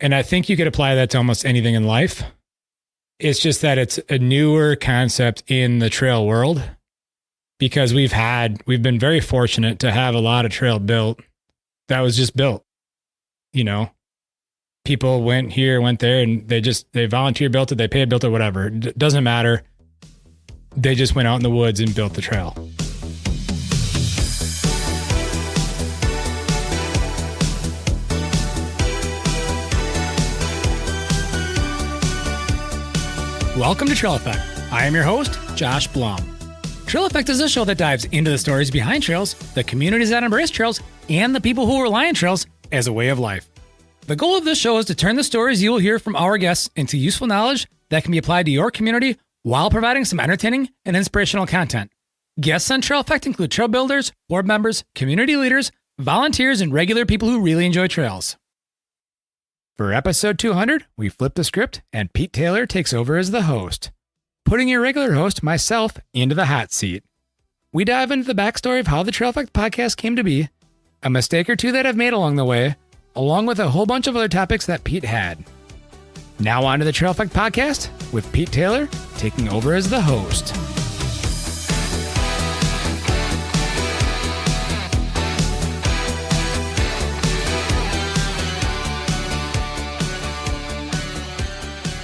And I think you could apply that to almost anything in life. It's just that it's a newer concept in the trail world because we've been very fortunate to have a lot of trail built that was just built. You know, people went here, went there, and they volunteer built it, they paid built it, whatever. It doesn't matter. They just went out in the woods and built the trail. Welcome to Trail Effect. I am your host, Josh Blum. Trail Effect is a show that dives into the stories behind trails, the communities that embrace trails, and the people who rely on trails as a way of life. The goal of this show is to turn the stories you will hear from our guests into useful knowledge that can be applied to your community while providing some entertaining and inspirational content. Guests on Trail Effect include trail builders, board members, community leaders, volunteers, and regular people who really enjoy trails. For episode 200, we flip the script and Pete Taylor takes over as the host, putting your regular host, myself, into the hot seat. We dive into the backstory of how the Trail Effect podcast came to be, a mistake or two that I've made along the way, along with a whole bunch of other topics that Pete had. Now on to the Trail Effect podcast with Pete Taylor taking over as the host.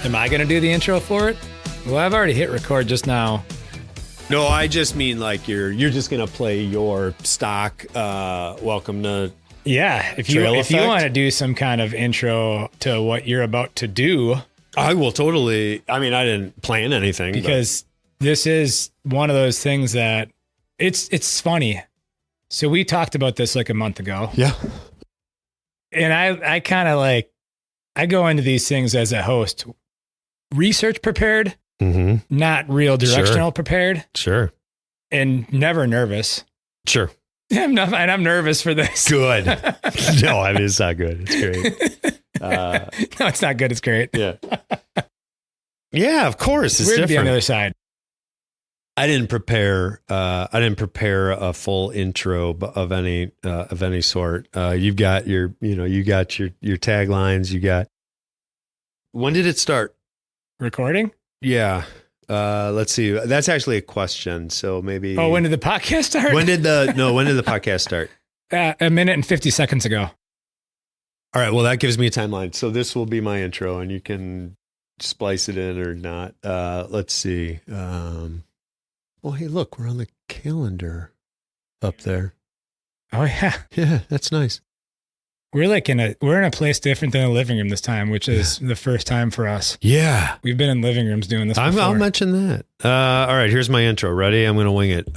Am I going to do the intro for it? Well, I've already hit record just now. No, I just mean like you're just going to play your stock welcome to Yeah, if you want to do some kind of intro to what you're about to do. I will totally. I mean, I didn't plan anything. Because this is one of those things that it's funny. So we talked about this like a month ago. Yeah. And I kind of like, I go into these things as a host. Research prepared, not real directional prepared. Sure. And never nervous. Sure. I'm nervous for this. Good. No, I mean, it's not good. It's great. No, it's not good. It's great. Yeah. Yeah, of course. It's weird different. To be on the other side. I didn't prepare a full intro of any sort. You've got your taglines. When did it start? Recording? Yeah. Let's see. That's actually a question. So maybe. Oh, when did the podcast start? When did the podcast start? A minute and 50 seconds ago. All right. Well, that gives me a timeline. So this will be my intro and you can splice it in or not. Let's see. Oh, hey, look, we're on the calendar up there. Oh yeah. Yeah. That's nice. We're in a place different than a living room this time, which is the first time for us. Yeah. We've been in living rooms doing this before. I'll mention that. All right, here's my intro. Ready? I'm going to wing it.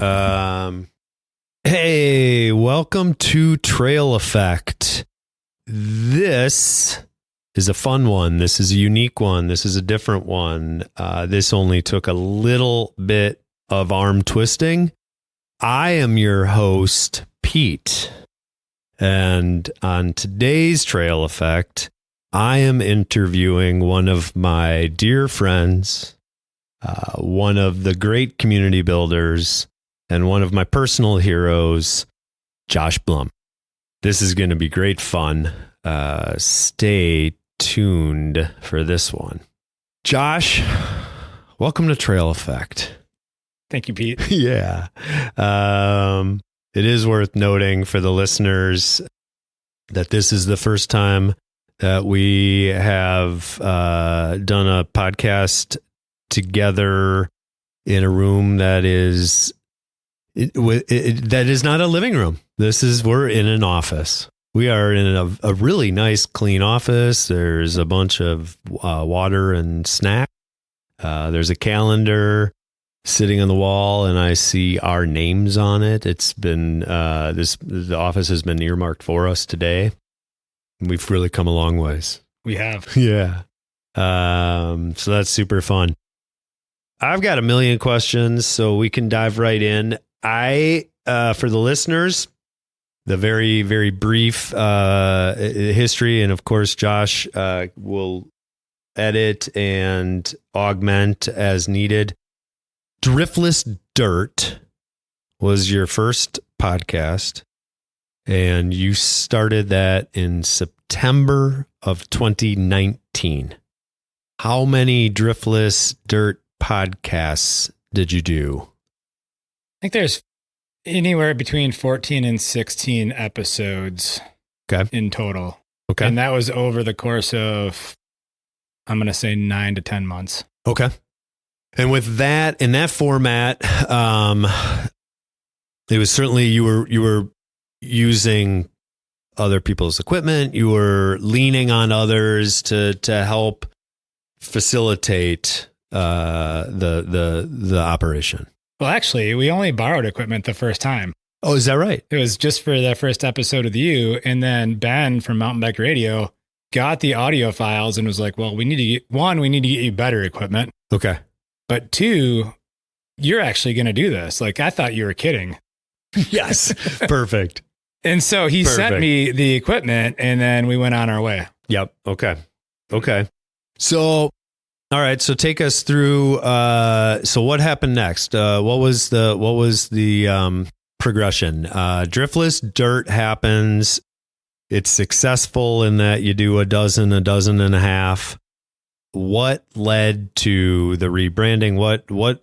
Hey, welcome to Trail Effect. This is a fun one. This is a unique one. This is a different one. This only took a little bit of arm twisting. I am your host, Pete. And on today's Trail Effect, I am interviewing one of my dear friends, one of the great community builders, and one of my personal heroes, Josh Blum. This is going to be great fun. Stay tuned for this one. Josh, welcome to Trail Effect. Thank you, Pete. Yeah. It is worth noting for the listeners that this is the first time that we have done a podcast together in a room that is not a living room. We're in an office. We are in a really nice, clean office. There's a bunch of water and snacks. There's a calendar sitting on the wall, and I see our names on it. It's been the office has been earmarked for us today. We've really come a long ways. We have. Yeah. So that's super fun. I've got a million questions, so we can dive right in. For the listeners, the very, very brief history, and of course, Josh will edit and augment as needed. Driftless Dirt was your first podcast. And you started that in September of 2019. How many Driftless Dirt podcasts did you do? I think there's anywhere between 14 and 16 episodes in total. Okay. And that was over the course of, I'm going to say 9 to 10 months. Okay. And with that, in that format, it was certainly, you were using other people's equipment. You were leaning on others to help facilitate the operation. Well, actually, we only borrowed equipment the first time. Oh, is that right? It was just for the first episode with you. And then Ben from Mountain Bike Radio got the audio files and was like, well, we need to get you better equipment. Okay. But 2, you're actually going to do this. Like, I thought you were kidding. Yes. Perfect. And so he sent me the equipment and then we went on our way. Yep. Okay. So, all right. So take us through, so what happened next? What was the progression? Driftless Dirt happens. It's successful in that you do a dozen and a half. What led to the rebranding?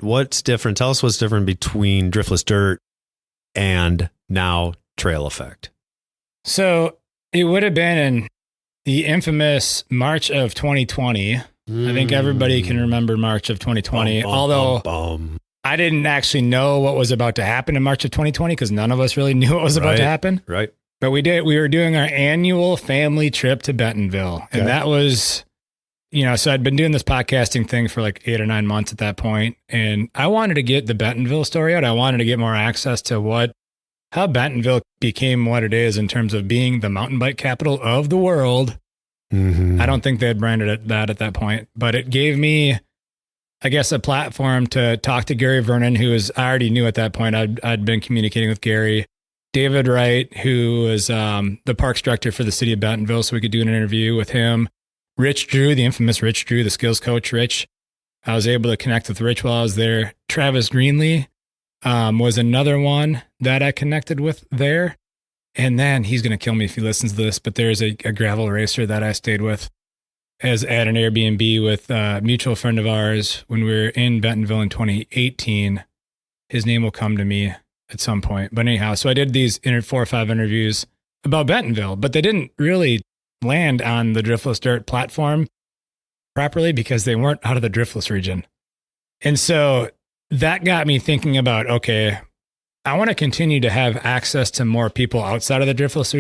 What's different? Tell us what's different between Driftless Dirt and now Trail EAffect. So it would have been in the infamous March of 2020. I think everybody can remember March of 2020, although I didn't actually know what was about to happen in March of 2020 because none of us really knew what was about to happen. Right. But we were doing our annual family trip to Bentonville. Okay. And that was, so I'd been doing this podcasting thing for like 8 or 9 months at that point. And I wanted to get the Bentonville story out. I wanted to get more access to how Bentonville became what it is in terms of being the mountain bike capital of the world. Mm-hmm. I don't think they had branded it that at that point, but it gave me, I guess, a platform to talk to Gary Vernon, who I already knew at that point. I'd been communicating with Gary. David Wright, who was the parks director for the city of Bentonville, so we could do an interview with him. Rich Drew, the infamous Rich Drew, the skills coach, Rich. I was able to connect with Rich while I was there. Travis Greenlee was another one that I connected with there. And then he's going to kill me if he listens to this, but there's a gravel racer that I stayed with at an Airbnb with a mutual friend of ours when we were in Bentonville in 2018. His name will come to me at some point. But anyhow, so I did these 4 or 5 interviews about Bentonville, but they didn't really land on the Driftless Dirt platform properly because they weren't out of the Driftless region. And so that got me thinking about, okay, I want to continue to have access to more people outside of the Driftless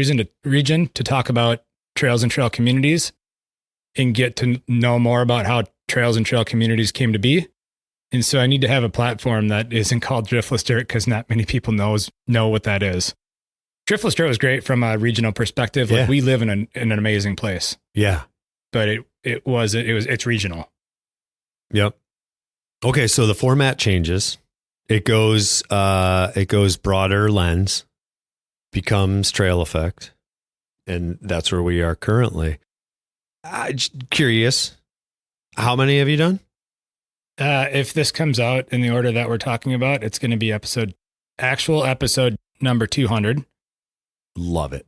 region to talk about trails and trail communities and get to know more about how trails and trail communities came to be. And so I need to have a platform that isn't called Driftless Dirt because not many people know what that is. Driftless Dirt was great from a regional perspective. Like we live in an amazing place. Yeah. But it's regional. Yep. Okay. So the format changes. It goes broader lens, becomes Trail EAffect. And that's where we are currently. Curious, how many have you done? If this comes out in the order that we're talking about, it's going to be actual episode number 200. Love it.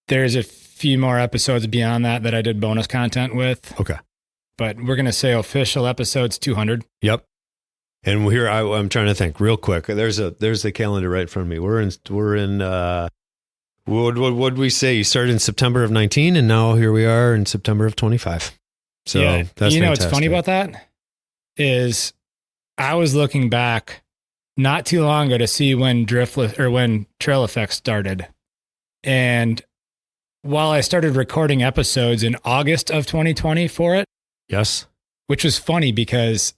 There's a few more episodes beyond that I did bonus content with. Okay. But we're going to say official episodes 200. Yep. And here I'm trying to think real quick. There's the calendar right in front of me. We're in what'd we say? You started in September of 19 and now here we are in September of 25. So yeah, that's fantastic. What's funny about that is I was looking back not too long ago to see when Driftless or when Trail EAffect started. And while I started recording episodes in August of 2020 for it. Yes. Which was funny because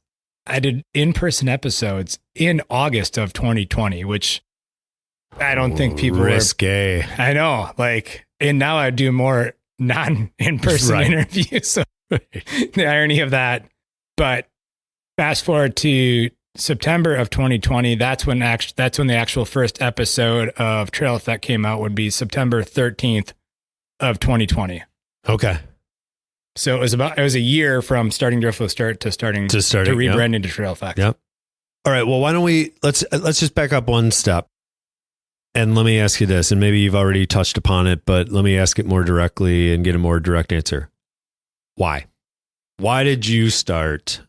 I did in-person episodes in August of 2020, which I don't think people risque. I know. And now I do more non-in-person interviews. So the irony of that. But fast forward to September of 2020, that's when the actual first episode of Trail EAffect came out, would be September 13th of 2020. Okay. So it was a year from starting Driftless Dirt to rebranding to Trail EAffect. Yep. All right. Well, why don't let's just back up one step. And let me ask you this, and maybe you've already touched upon it, but let me ask it more directly and get a more direct answer. Why? Why did you start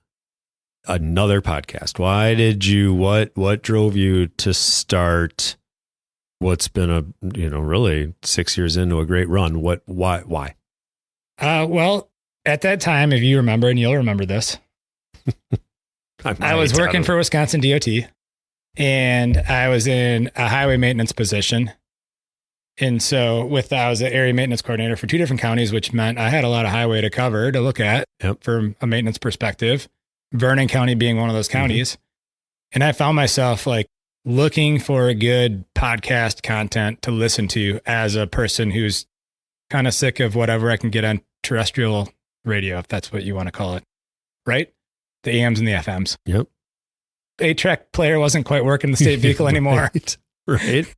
another podcast? Why did you, what drove you to start what's been really 6 years into a great run? Why? Well, at that time, if you remember, and you'll remember this, I was working for Wisconsin DOT, and I was in a highway maintenance position. And so I was an area maintenance coordinator for 2 different counties, which meant I had a lot of highway to cover, to look at from a maintenance perspective, Vernon County being one of those counties. Mm-hmm. And I found myself like looking for a good podcast content to listen to as a person who's kind of sick of whatever I can get on terrestrial radio, if that's what you want to call it, right? The AMs and the FMs. Yep. 8-track player wasn't quite working the state vehicle anymore. Right.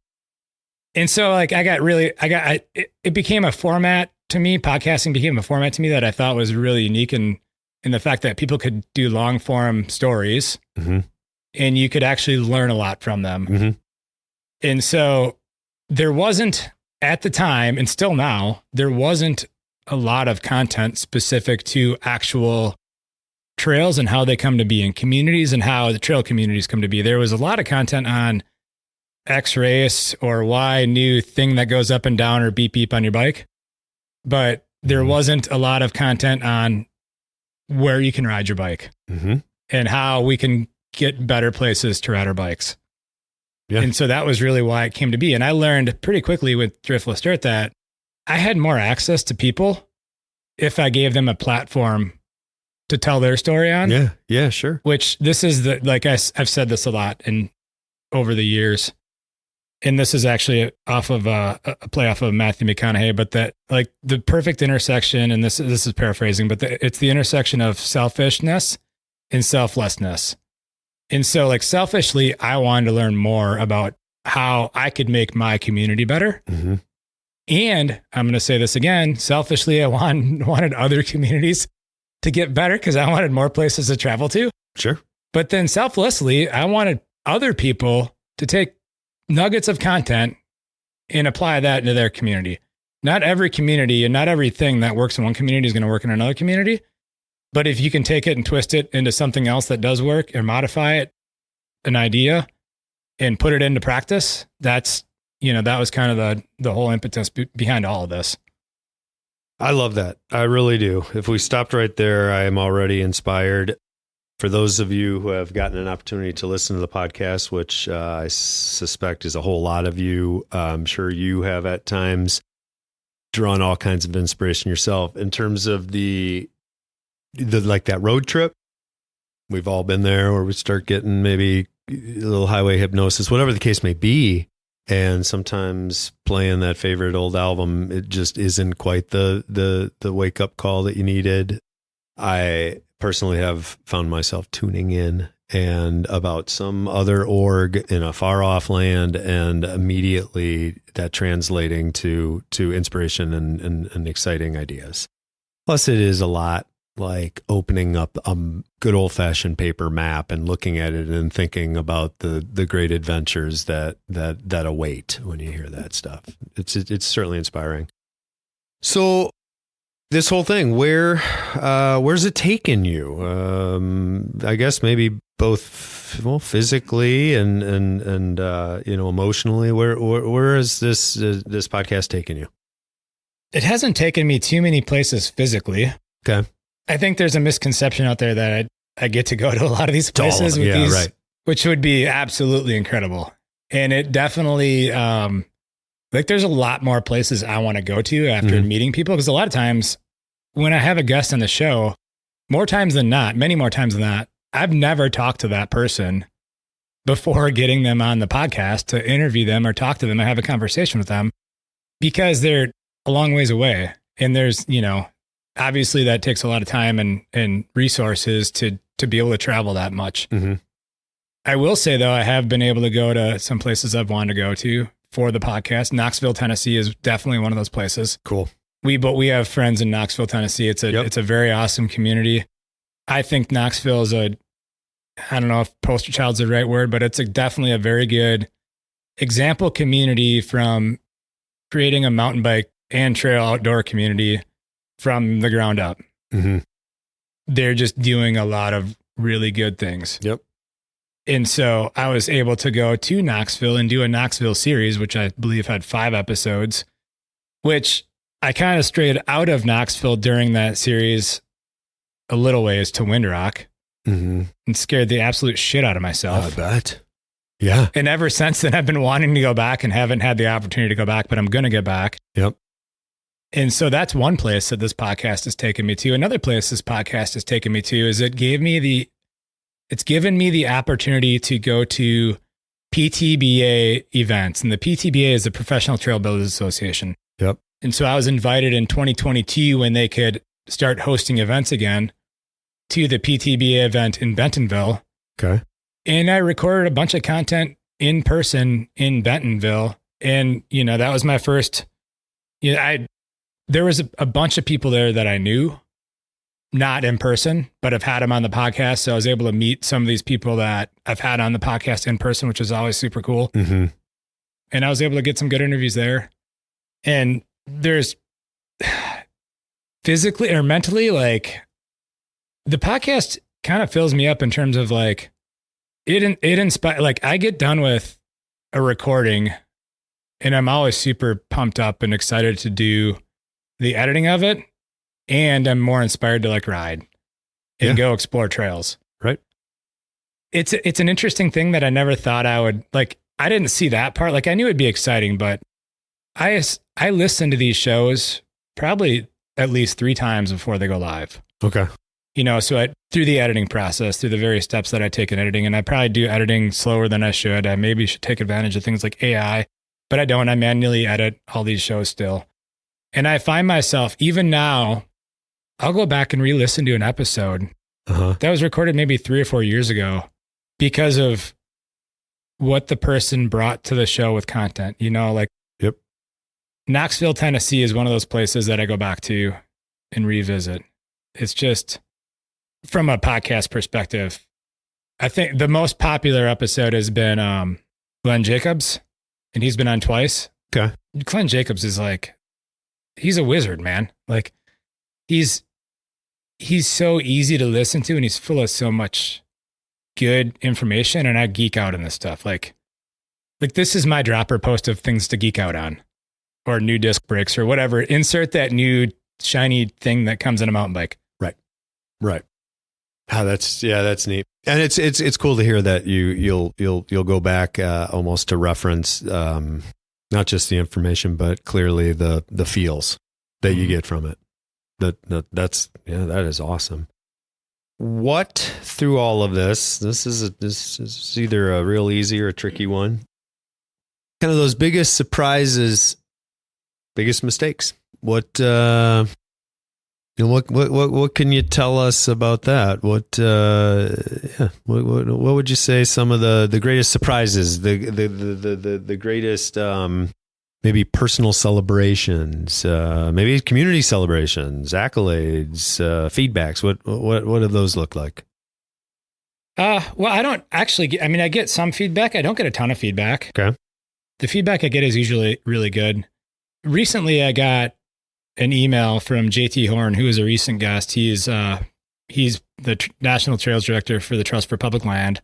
And so like it became a format to me. Podcasting became a format to me that I thought was really unique in the fact that people could do long form stories, mm-hmm. and you could actually learn a lot from them. Mm-hmm. And so there wasn't at the time, and still now, there wasn't a lot of content specific to actual trails and how they come to be in communities and how the trail communities come to be. There was a lot of content on X race or Y new thing that goes up and down or beep beep on your bike. But there wasn't a lot of content on where you can ride your bike, mm-hmm. and how we can get better places to ride our bikes. Yeah. And so that was really why it came to be. And I learned pretty quickly with Driftless Dirt that I had more access to people if I gave them a platform to tell their story on. Yeah. Yeah, sure. Which this is I've said this a lot over the years. And this is actually off of a play off of Matthew McConaughey, but that like the perfect intersection, and this is paraphrasing, but it's the intersection of selfishness and selflessness. And so like selfishly, I wanted to learn more about how I could make my community better. Mm-hmm. And I'm going to say this again, selfishly, I wanted other communities to get better because I wanted more places to travel to. Sure. But then selflessly, I wanted other people to take nuggets of content and apply that into their community. Not every community and not everything that works in one community is going to work in another community. But if you can take it and twist it into something else that does work or modify it, an idea, and put it into practice, that was kind of the whole impetus behind all of this. I love that. I really do. If we stopped right there, I am already inspired. For those of you who have gotten an opportunity to listen to the podcast, which I suspect is a whole lot of you, I'm sure you have at times drawn all kinds of inspiration yourself. In terms of the like that road trip, we've all been there where we start getting maybe a little highway hypnosis, whatever the case may be. And sometimes playing that favorite old album, it just isn't quite the wake up call that you needed. I personally have found myself tuning in and about some other org in a far off land, and immediately that translating to inspiration and exciting ideas. Plus it is a lot like opening up a good old fashioned paper map and looking at it and thinking about the great adventures that await when you hear that stuff. It's certainly inspiring. So this whole thing, where's it taken you? I guess maybe both, physically and emotionally. Where has this podcast taken you? It hasn't taken me too many places physically. Okay. I think there's a misconception out there that I get to go to a lot of these places with these, right, which would be absolutely incredible. And it definitely, there's a lot more places I want to go to after meeting people. Because a lot of times when I have a guest on the show, many more times than not, I've never talked to that person before getting them on the podcast to interview them or talk to them and have a conversation with them, because they're a long ways away. And there's, obviously that takes a lot of time and resources to be able to travel that much. Mm-hmm. I will say though, I have been able to go to some places I've wanted to go to for the podcast. Knoxville, Tennessee is definitely one of those places. Cool. We have friends in Knoxville, Tennessee. It's a very awesome community. I think Knoxville is I don't know if poster child's the right word, but it's definitely a very good example community from creating a mountain bike and trail outdoor community from the ground up. Mm-hmm. They're just doing a lot of really good things. Yep. And so I was able to go to Knoxville and do a Knoxville series, which I believe had 5 episodes, which I kind of strayed out of Knoxville during that series a little ways to Windrock and scared the absolute shit out of myself. I bet. Yeah. And ever since then, I've been wanting to go back and haven't had the opportunity to go back, but I'm going to get back. Yep. And so that's one place that this podcast has taken me to. Another place this podcast has taken me to is it's given me the opportunity to go to PTBA events. And the PTBA is the Professional Trail Builders Association. Yep. And so I was invited in 2022 when they could start hosting events again to the PTBA event in Bentonville. Okay. And I recorded a bunch of content in person in Bentonville. And, that was my first, there was a bunch of people there that I knew, not in person, but I've had them on the podcast. So I was able to meet some of these people that I've had on the podcast in person, which is always super cool. Mm-hmm. And I was able to get some good interviews there. And there's physically or mentally, like, the podcast kind of fills me up in terms of like, it inspires, like, I get done with a recording and I'm always super pumped up and excited to do the editing of it. And I'm more inspired to like ride and go explore trails. Right. It's an interesting thing that I never thought I would like. I didn't see that part. Like, I knew it'd be exciting, but I listen to these shows probably at least 3 times before they go live. Okay. So through the editing process, through the various steps that I take in editing, and I probably do editing slower than I should. I maybe should take advantage of things like AI, but I don't. I manually edit all these shows still. And I find myself, even now, I'll go back and re-listen to an episode that was recorded maybe 3 or 4 years ago because of what the person brought to the show with content. Like, yep. Knoxville, Tennessee is one of those places that I go back to and revisit. It's just, from a podcast perspective, I think the most popular episode has been Glenn Jacobs, and he's been on twice. Okay. Glenn Jacobs is like, he's a wizard, man. Like, he's so easy to listen to, and he's full of so much good information, and I geek out on this stuff. Like this is my dropper post of things to geek out on, or new disc brakes or whatever. Insert that new shiny thing that comes in a mountain bike. Right. That's neat. And it's cool to hear that you'll go back almost to reference not just the information, but clearly the feels that you get from it. That is awesome. What through all of this is either a real easy or a tricky one. Kind of those biggest surprises, biggest mistakes. What what can you tell us about that? What would you say some of the greatest surprises, the greatest maybe personal celebrations, maybe community celebrations, accolades, feedbacks. What do those look like? Well, I don't actually I get some feedback. I don't get a ton of feedback. Okay. The feedback I get is usually really good. Recently, I got an email from JT Horn, who is a recent guest. He's the National Trails Director for the Trust for Public Land.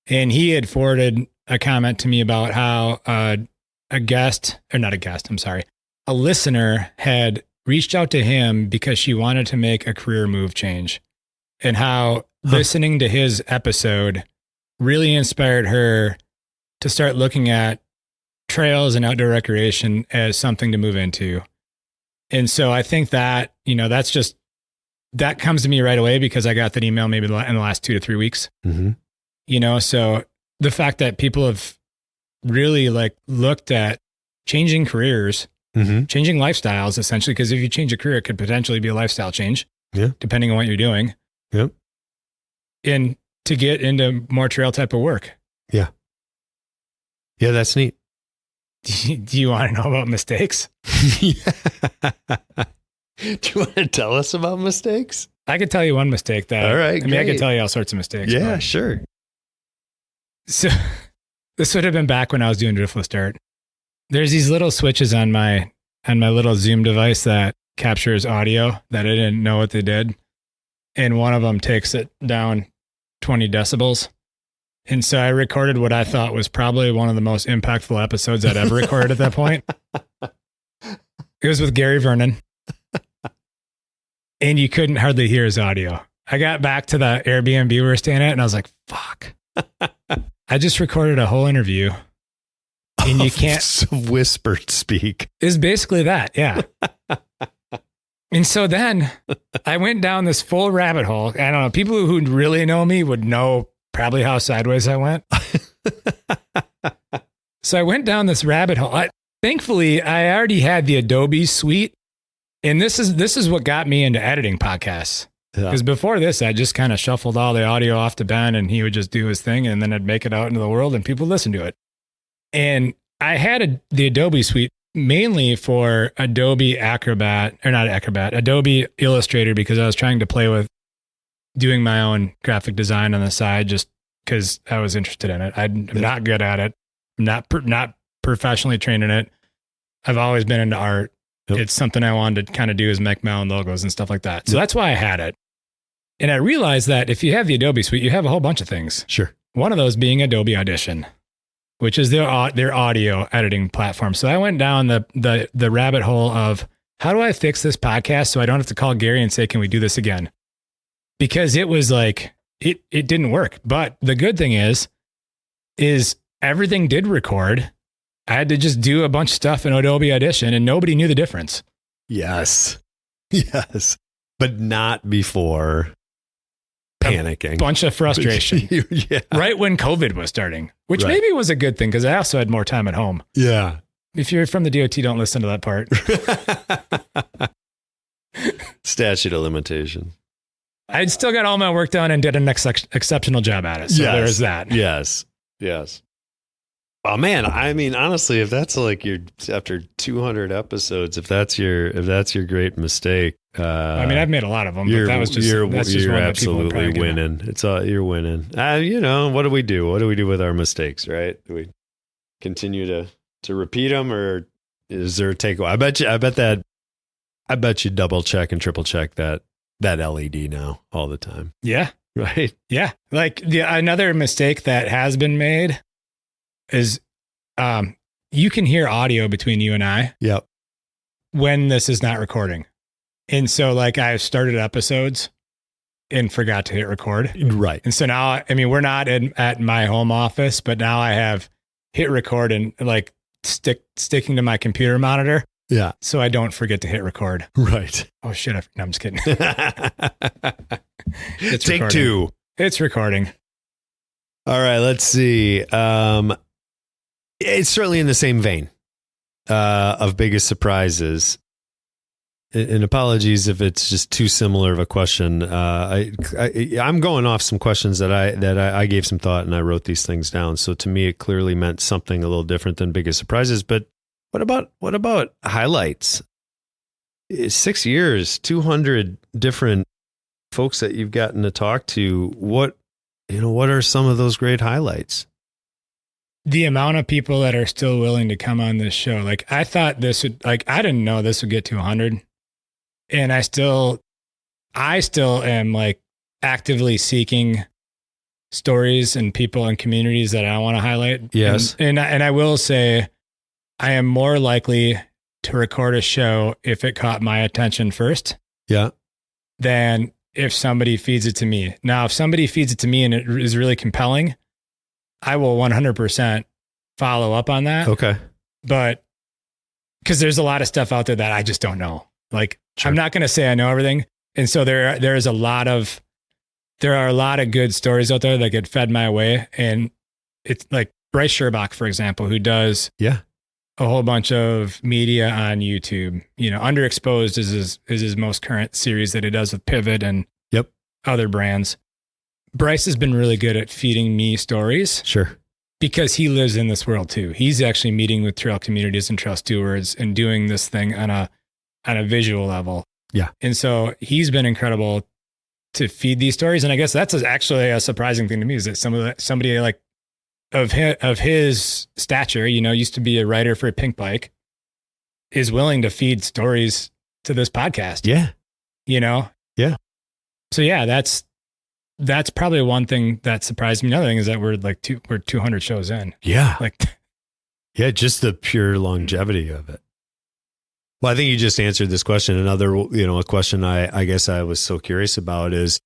And he had forwarded a comment to me about how a listener had reached out to him because she wanted to make a career move change, and how listening to his episode really inspired her to start looking at trails and outdoor recreation as something to move into. And so I think that, that comes to me right away because I got that email maybe in the last 2 to 3 weeks. Mm-hmm. So the fact that people have really looked at changing careers, changing lifestyles, essentially, because if you change a career, it could potentially be a lifestyle change, depending on what you're doing. Yep. And to get into more trail type of work. Yeah. Yeah, that's neat. Do you want to know about mistakes? Do you want to tell us about mistakes? I could tell you one mistake that. All right. I could tell you all sorts of mistakes. Yeah, sure. So This would have been back when I was doing Driftless Dirt. There's these little switches on my little Zoom device that captures audio that I didn't know what they did. And one of them takes it down 20 decibels. And so I recorded what I thought was probably one of the most impactful episodes I'd ever recorded at that point. It was with Gary Vernon. And you couldn't hardly hear his audio. I got back to the Airbnb we were staying at and I was like, fuck. I just recorded a whole interview. And you can't whispered speak. It's basically that, yeah. And so then I went down this full rabbit hole. I don't know. People who really know me would know probably how sideways I went. So I went down this rabbit hole. Thankfully, I already had the Adobe suite. And this is what got me into editing podcasts. Because before this, I just kind of shuffled all the audio off to Ben and he would just do his thing and then I'd make it out into the world and people listen to it. And I had the Adobe suite mainly for Adobe Adobe Illustrator, because I was trying to play with doing my own graphic design on the side just because I was interested in it. I'm not good at it. I'm not professionally trained in it. I've always been into art. Yep. It's something I wanted to kind of do is make my own logos and stuff like that. So that's why I had it. And I realized that if you have the Adobe suite, you have a whole bunch of things. Sure. One of those being Adobe Audition, which is their audio editing platform. So I went down the rabbit hole of how do I fix this podcast so I don't have to call Gary and say, can we do this again? Because it was like, it didn't work. But the good thing is everything did record. I had to just do a bunch of stuff in Adobe Audition and nobody knew the difference. Yes. Yes. But not before panicking. A bunch of frustration. Yeah. Right when COVID was starting, which maybe was a good thing because I also had more time at home. Yeah. If you're from the DOT, don't listen to that part. Statute of limitation. I'd still got all my work done and did an exceptional job at it. So there's that. Yes. Yes. Oh man, I mean, honestly, if that's like after 200 episodes, if that's your great mistake, I mean, I've made a lot of them, but that was just you're one absolutely winning. You're winning. What do we do? What do we do with our mistakes? Right? Do we continue to repeat them, or is there a takeaway? I bet you double check and triple check that LED now all the time. Yeah. Right. Yeah. Like another mistake that has been made is you can hear audio between you and I. Yep. When this is not recording. And so like I started episodes and forgot to hit record. Right. And so now, I mean, we're not at my home office, but now I have hit record and like sticking to my computer monitor. Yeah. So I don't forget to hit record. Right. Oh shit. No, I'm just kidding. It's Take recording. 2. It's recording. All right. Let's see. It's certainly in the same vein of biggest surprises. And apologies if it's just too similar of a question. I'm going off some questions that I gave some thought and I wrote these things down. So to me, it clearly meant something a little different than biggest surprises. But what about highlights? 6 years, 200 different folks that you've gotten to talk to. What are some of those great highlights? The amount of people that are still willing to come on this show. Like I thought this would, like, I didn't know this would get to 100. And I still am like actively seeking stories and people and communities that I want to highlight. Yes. And I will say I am more likely to record a show if it caught my attention first. Yeah. Than if somebody feeds it to me. Now, if somebody feeds it to me and it is really compelling, I will 100% follow up on that. Okay. But because there's a lot of stuff out there that I just don't know. Like, sure. I'm not going to say I know everything. And so there are a lot of good stories out there that get fed my way. And it's like Bryce Sherbach, for example, who does a whole bunch of media on YouTube. Underexposed is his most current series that he does with Pivot and other brands. Bryce has been really good at feeding me stories. Sure. Because he lives in this world too. He's actually meeting with trail communities and trail stewards and doing this thing on a visual level. Yeah. And so he's been incredible to feed these stories. And I guess that's actually a surprising thing to me is that somebody like of his stature, used to be a writer for a Pink Bike, is willing to feed stories to this podcast. Yeah. Yeah. So yeah, that's probably one thing that surprised me. Another thing is that we're 200 shows in. Yeah. Yeah, just the pure longevity of it. Well, I think you just answered this question. Another, a question I guess I was so curious about is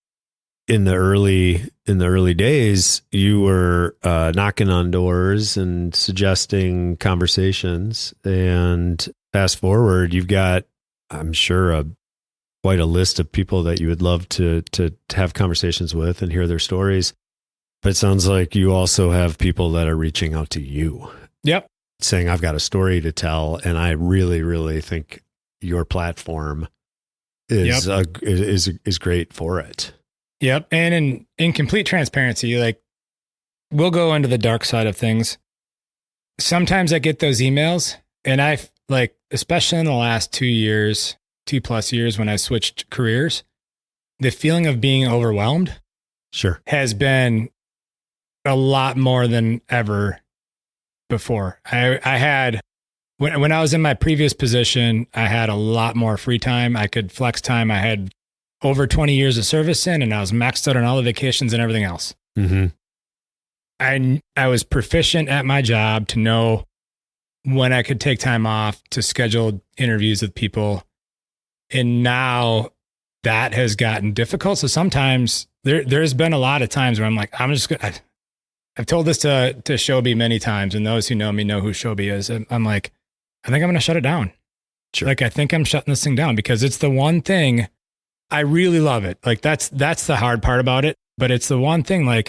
in the early days, you were knocking on doors and suggesting conversations, and fast forward, you've got, I'm sure, quite a list of people that you would love to have conversations with and hear their stories. But it sounds like you also have people that are reaching out to you. Yep. Saying, I've got a story to tell, and I really, really think your platform is great for it. Yep. And in complete transparency, we'll go into the dark side of things. Sometimes I get those emails, and I've especially in the last 2+ years when I switched careers, the feeling of being overwhelmed has been a lot more than ever before. I had, when I was in my previous position, I had a lot more free time. I could flex time. I had over 20 years of service in, and I was maxed out on all the vacations and everything else. Mm-hmm. I was proficient at my job to know when I could take time off to schedule interviews with people. And now that has gotten difficult. So sometimes there's been a lot of times where I'm like, I've told this to Shobi many times, and those who know me know who Shobi is. I'm like, I think I'm going to shut it down. Sure. I think I'm shutting this thing down because it's the one thing I really love it. That's the hard part about it, but it's the one thing,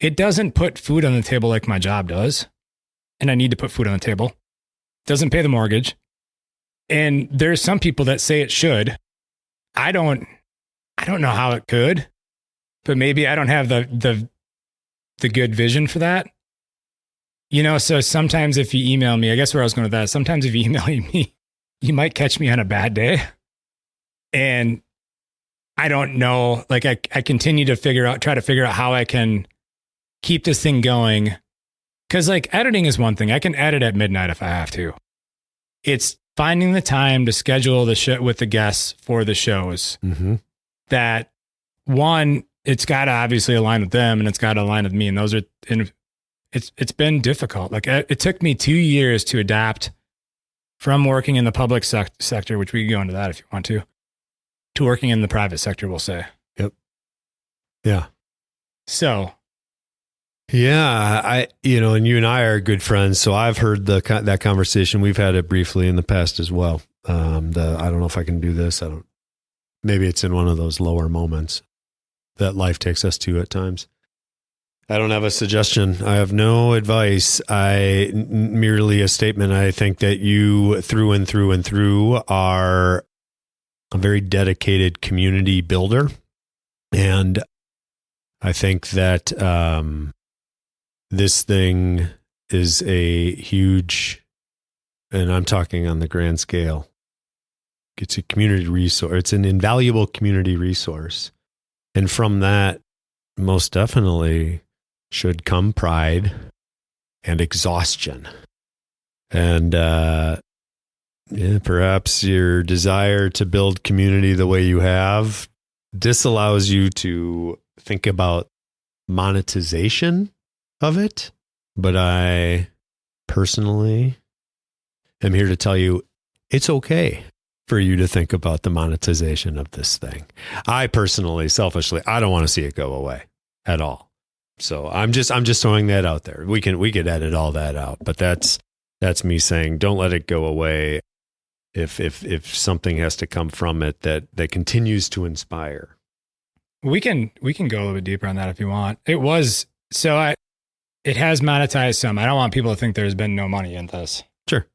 it doesn't put food on the table like my job does. And I need to put food on the table. It doesn't pay the mortgage. And there's some people that say it should. I don't know how it could, but maybe I don't have the good vision for that. So sometimes if you email me, I guess where I was going with that, sometimes if you email me, you might catch me on a bad day. And I don't know, I continue to try to figure out how I can keep this thing going. Cause editing is one thing. I can edit at midnight if I have to. It's finding the time to schedule the show with the guests for the shows. Mm-hmm. That one, it's got to obviously align with them, and it's got to align with me. And those are, and it's been difficult. It took me 2 years to adapt from working in the public sector, which we can go into that if you want to working in the private sector, we'll say. Yep. Yeah. So. Yeah, and you and I are good friends, so I've heard that conversation. We've had it briefly in the past as well. I don't know if I can do this. Maybe it's in one of those lower moments that life takes us to at times. I don't have a suggestion. I have no advice. Merely a statement. I think that you through and through and through are a very dedicated community builder. And I think that, this thing is a huge, and I'm talking on the grand scale, it's a community resource. It's an invaluable community resource. And from that, most definitely should come pride and exhaustion. And perhaps your desire to build community the way you have disallows you to think about monetization of it. But I personally am here to tell you it's okay for you to think about the monetization of this thing. I personally, selfishly, I don't want to see it go away at all. So I'm just throwing that out there. We could edit all that out, but that's me saying don't let it go away if something has to come from it that continues to inspire. We can go a little bit deeper on that if you want. It has monetized some. I don't want people to think there's been no money in this. Sure.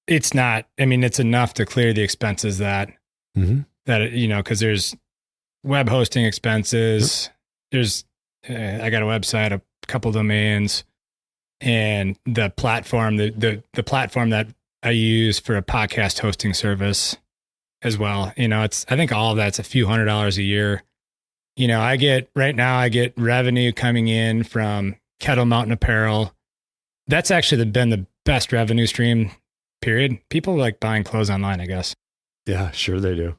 It's not. I mean, it's enough to clear the expenses that because there's web hosting expenses. Yep. There's, I got a website, a couple domains, and the platform, the platform that I use for a podcast hosting service as well. I think all of that's a few $100s a year. I get revenue coming in from Kettle Mountain Apparel. That's actually been the best revenue stream, period. People like buying clothes online, I guess. Yeah, sure they do.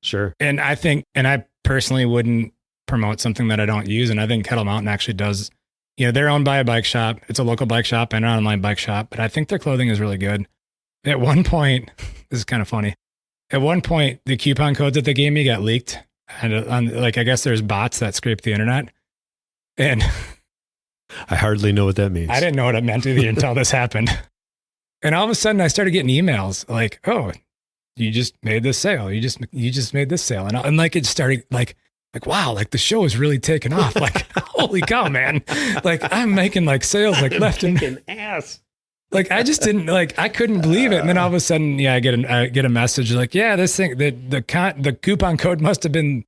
Sure. And I personally wouldn't promote something that I don't use. And I think Kettle Mountain actually does, they're owned by a bike shop. It's a local bike shop and an online bike shop, but I think their clothing is really good. At one point, this is kind of funny. At one point, the coupon codes that they gave me got leaked. And I guess there's bots that scrape the internet. And I hardly know what that means. I didn't know what it meant either until this happened. And all of a sudden I started getting emails like, oh, you just made this sale. You just made this sale. And like, it started like, wow, like the show is really taking off. Like, holy cow, man. Like I'm making like sales like left and ass. Like I just didn't I couldn't believe it. And then all of a sudden, I get a message like, yeah, this thing, the coupon code must have been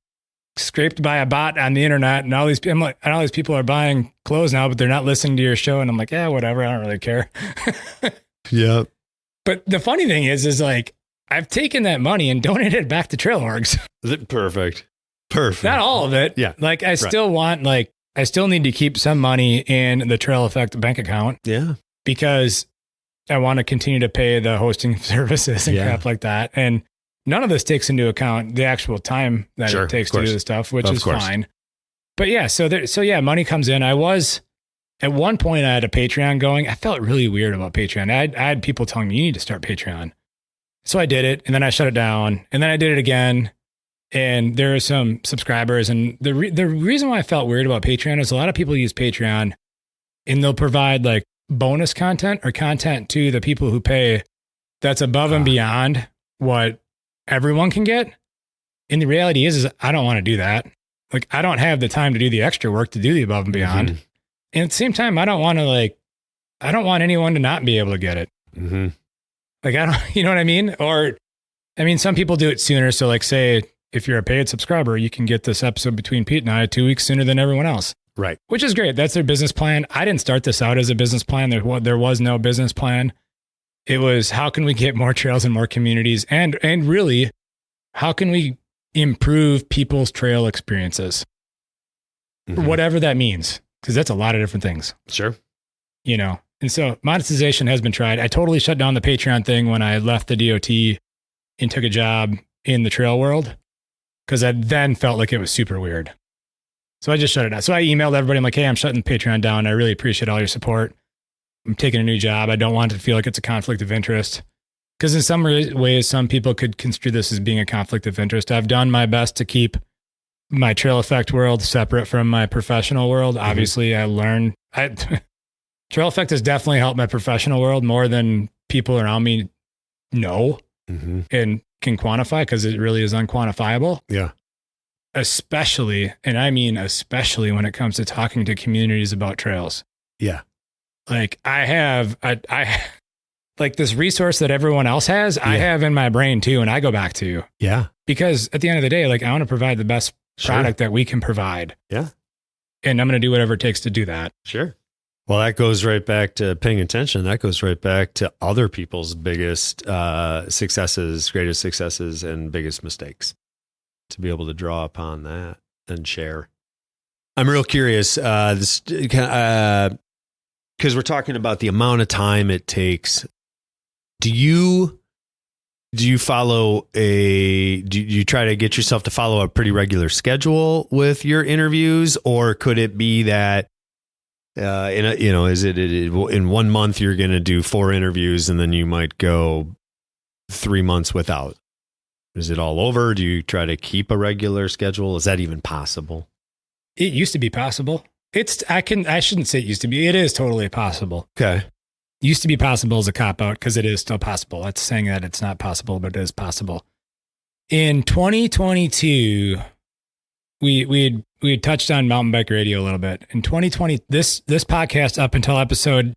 scraped by a bot on the internet, and all these people are buying clothes now, but they're not listening to your show. And I'm like, yeah, whatever. I don't really care. Yeah. But the funny thing is like, I've taken that money and donated it back to trail orgs. Perfect. Not all of it. Yeah. Like I still need to keep some money in the Trail EAffect bank account. Yeah. Because I want to continue to pay the hosting services and crap like that. And none of this takes into account the actual time that it takes to do this stuff, which is fine. But yeah, so money comes in. At one point I had a Patreon going. I felt really weird about Patreon. I had people telling me you need to start Patreon. So I did it, and then I shut it down, and then I did it again. And there are some subscribers. And the reason why I felt weird about Patreon is a lot of people use Patreon and they'll provide like bonus content or content to the people who pay that's above and beyond what everyone can get. And the reality is I don't want to do that. Like I don't have the time to do the extra work to do the above and beyond. Mm-hmm. And at the same time, I don't want anyone to not be able to get it. Mm-hmm. Like you know what I mean? Or, I mean, some people do it sooner. So like say, if you're a paid subscriber, you can get this episode between Pete and I 2 weeks sooner than everyone else. Right. Which is great. That's their business plan. I didn't start this out as a business plan. There was no business plan. It was how can we get more trails and more communities? And really, how can we improve people's trail experiences? Mm-hmm. Whatever that means, because that's a lot of different things. Sure. And so monetization has been tried. I totally shut down the Patreon thing when I left the DOT and took a job in the trail world, because I then felt like it was super weird. So I just shut it down. So I emailed everybody. I'm like, hey, I'm shutting Patreon down. I really appreciate all your support. I'm taking a new job. I don't want it to feel like it's a conflict of interest. Because in some ways, some people could construe this as being a conflict of interest. I've done my best to keep my Trail EAffect world separate from my professional world. Mm-hmm. Obviously, Trail EAffect has definitely helped my professional world more than people around me know and can quantify, because it really is unquantifiable. Yeah. Especially, and I mean especially when it comes to talking to communities about trails. Yeah. Like I like this resource that everyone else has, I have in my brain too, and I go back to. Yeah. Because at the end of the day, like I want to provide the best product that we can provide. Yeah. And I'm going to do whatever it takes to do that. Sure. Well, that goes right back to paying attention. That goes right back to other people's biggest successes, greatest successes, and biggest mistakes, to be able to draw upon that and share. I'm real curious, because we're talking about the amount of time it takes. Do you follow do you try to get yourself to follow a pretty regular schedule with your interviews, or could it be that is it in 1 month you're going to do 4 interviews and then you might go 3 months without? Is it all over? Do you try to keep a regular schedule? Is that even possible? It used to be possible. I shouldn't say it used to be. It is totally possible. Okay. Used to be possible as a cop-out, because it is still possible. That's saying that it's not possible, but it is possible. In 2022, we had touched on mountain bike radio a little bit. In 2020, this podcast up until episode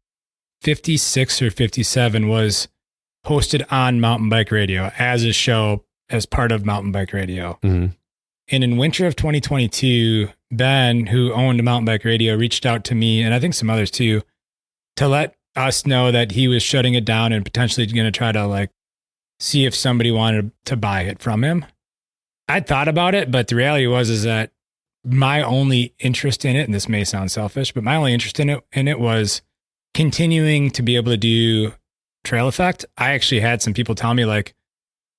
56 or 57 was hosted on mountain bike radio as a show, as part of mountain bike radio. Mm-hmm. And in winter of 2022, Ben, who owned mountain bike radio, reached out to me, and I think some others too, to let us know that he was shutting it down and potentially going to try to like see if somebody wanted to buy it from him. I'd thought about it, but the reality was that my only interest in it, and this may sound selfish, but my only interest in it was continuing to be able to do Trail EAffect. I actually had some people tell me like,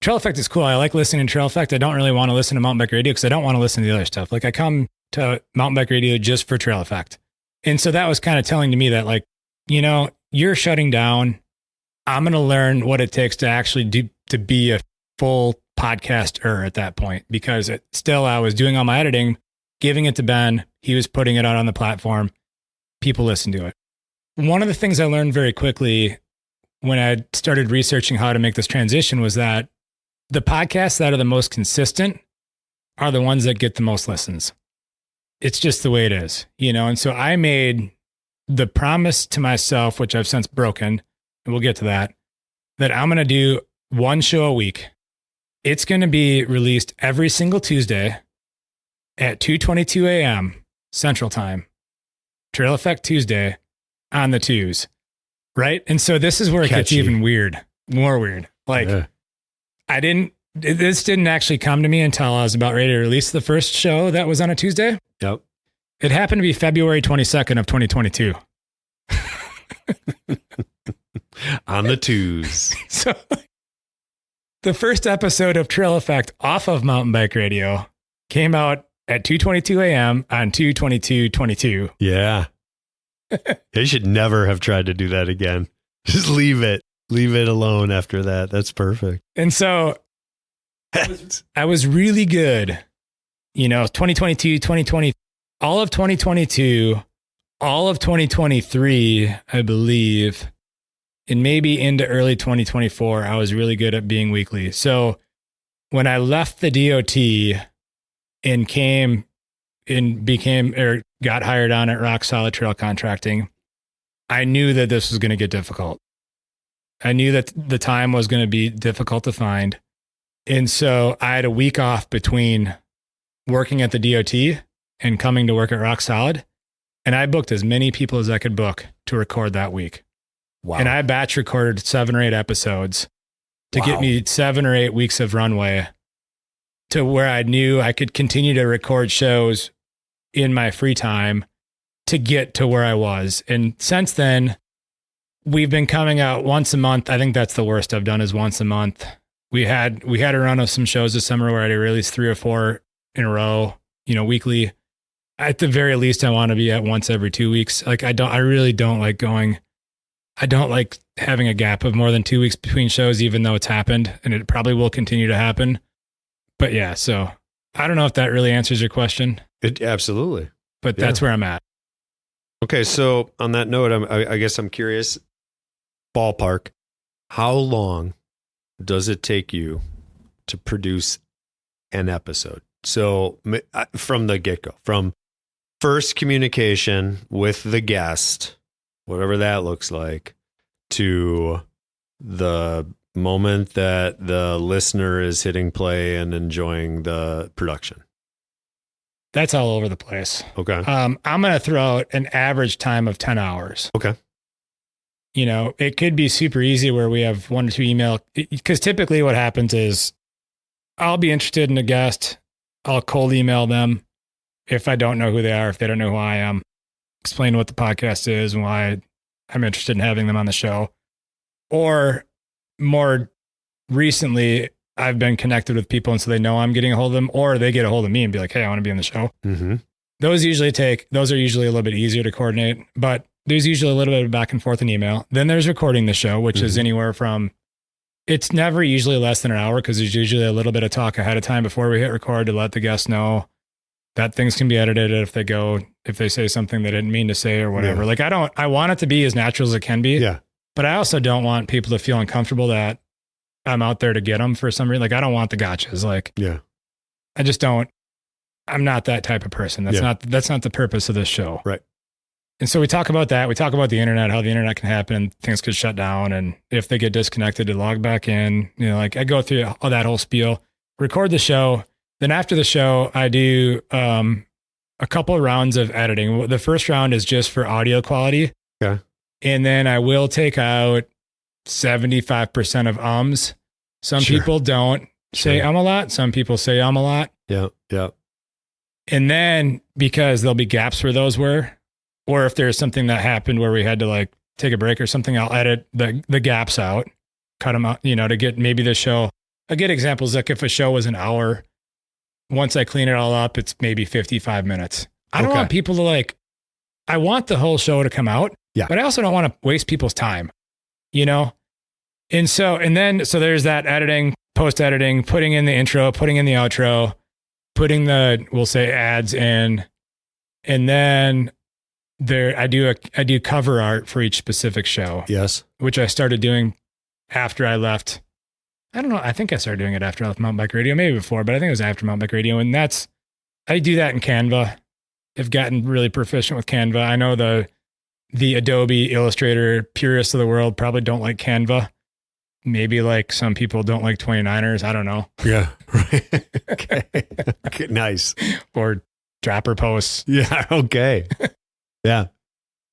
Trail EAffect is cool. I like listening to Trail EAffect. I don't really want to listen to mountain bike radio because I don't want to listen to the other stuff. Like I come to mountain bike radio just for Trail EAffect. And so that was kind of telling to me that like, you're shutting down. I'm going to learn what it takes to actually to be a full podcaster at that point, because I was doing all my editing, giving it to Ben. He was putting it out on the platform. People listen to it. One of the things I learned very quickly when I started researching how to make this transition was that the podcasts that are the most consistent are the ones that get the most listens. It's just the way it is, And so I made the promise to myself, which I've since broken, and we'll get to that I'm going to do one show a week. It's going to be released every single Tuesday at 2:22 a.m. Central Time. Trail EAffect Tuesday on the twos, right? And so this is where it gets even more weird. Like this didn't actually come to me until I was about ready to release the first show that was on a Tuesday. Yep. It happened to be February 22nd of 2022. On the twos. So the first episode of Trail EAffect off of Mountain Bike Radio came out at 2:22 a.m. on 2/22/22. Yeah. They should never have tried to do that again. Just leave it alone after that. That's perfect. And so I was really good. 2022, 2020, all of 2022, all of 2023, I believe, and maybe into early 2024, I was really good at being weekly. So when I left the DOT and got hired on at Rock Solid Trail Contracting, I knew that this was going to get difficult. I knew that the time was going to be difficult to find. And so I had a week off between working at the DOT and coming to work at Rock Solid. And I booked as many people as I could book to record that week. Wow. And I batch recorded 7 or 8 episodes to get me 7 or 8 weeks of runway to where I knew I could continue to record shows in my free time to get to where I was. And since then, we've been coming out once a month. I think that's the worst I've done, is once a month. We had a run of some shows this summer where I released 3 or 4 in a row, weekly. At the very least, I want to be at once every 2 weeks. Like I really don't like having a gap of more than 2 weeks between shows, even though it's happened, and it probably will continue to happen. But yeah, so I don't know if that really answers your question. It absolutely. But that's where I'm at. Okay, so on that note, I guess I'm curious, ballpark, how long does it take you to produce an episode? So from the get-go, from first communication with the guest, whatever that looks like, to the moment that the listener is hitting play and enjoying the production? That's all over the place. Okay. I'm going to throw out an average time of 10 hours. Okay. It could be super easy where we have 1 or 2 email, because typically what happens is I'll be interested in a guest. I'll cold email them if I don't know who they are, if they don't know who I am, explain what the podcast is and why I'm interested in having them on the show. Or more recently, I've been connected with people, and so they know I'm getting a hold of them, or they get a hold of me and be like, hey, I want to be on the show. Mm-hmm. Those are usually a little bit easier to coordinate, but there's usually a little bit of back and forth in email. Then there's recording the show, which is anywhere from, it's never usually less than an hour, because there's usually a little bit of talk ahead of time before we hit record to let the guests know that things can be edited if they say something they didn't mean to say or whatever. Yeah. Like I want it to be as natural as it can be. Yeah. But I also don't want people to feel uncomfortable that I'm out there to get them for some reason. Like I don't want the gotchas. Like, yeah, I just don't. I'm not that type of person. That's not the purpose of this show. Right. And so we talk about that. We talk about the internet, how the internet can happen and things could shut down. And if they get disconnected, to log back in, like I go through all that whole spiel, record the show. Then after the show, I do a couple of rounds of editing. The first round is just for audio quality. Okay. And then I will take out 75% of ums. Some people don't say a lot. Some people say a lot. Yeah. Yeah. And then because there'll be gaps where those were, or if there's something that happened where we had to like take a break or something, I'll edit the gaps out, cut them out, to get maybe the show. I get examples like if a show was an hour, once I clean it all up, it's maybe 55 minutes. I don't want people to I want the whole show to come out, but I also don't want to waste people's time, And so there's that editing, post-editing, putting in the intro, putting in the outro, putting we'll say ads in, and then I do cover art for each specific show. Yes. Which I started doing after I left. I don't know. I think I started doing it after I left Mountain Bike Radio, maybe before, but I think it was after Mountain Bike Radio. And I do that in Canva. I've gotten really proficient with Canva. I know the Adobe Illustrator purists of the world probably don't like Canva. Maybe like some people don't like 29ers. I don't know. Yeah. Right. Okay. Nice. Or dropper posts. Yeah. Okay. Yeah.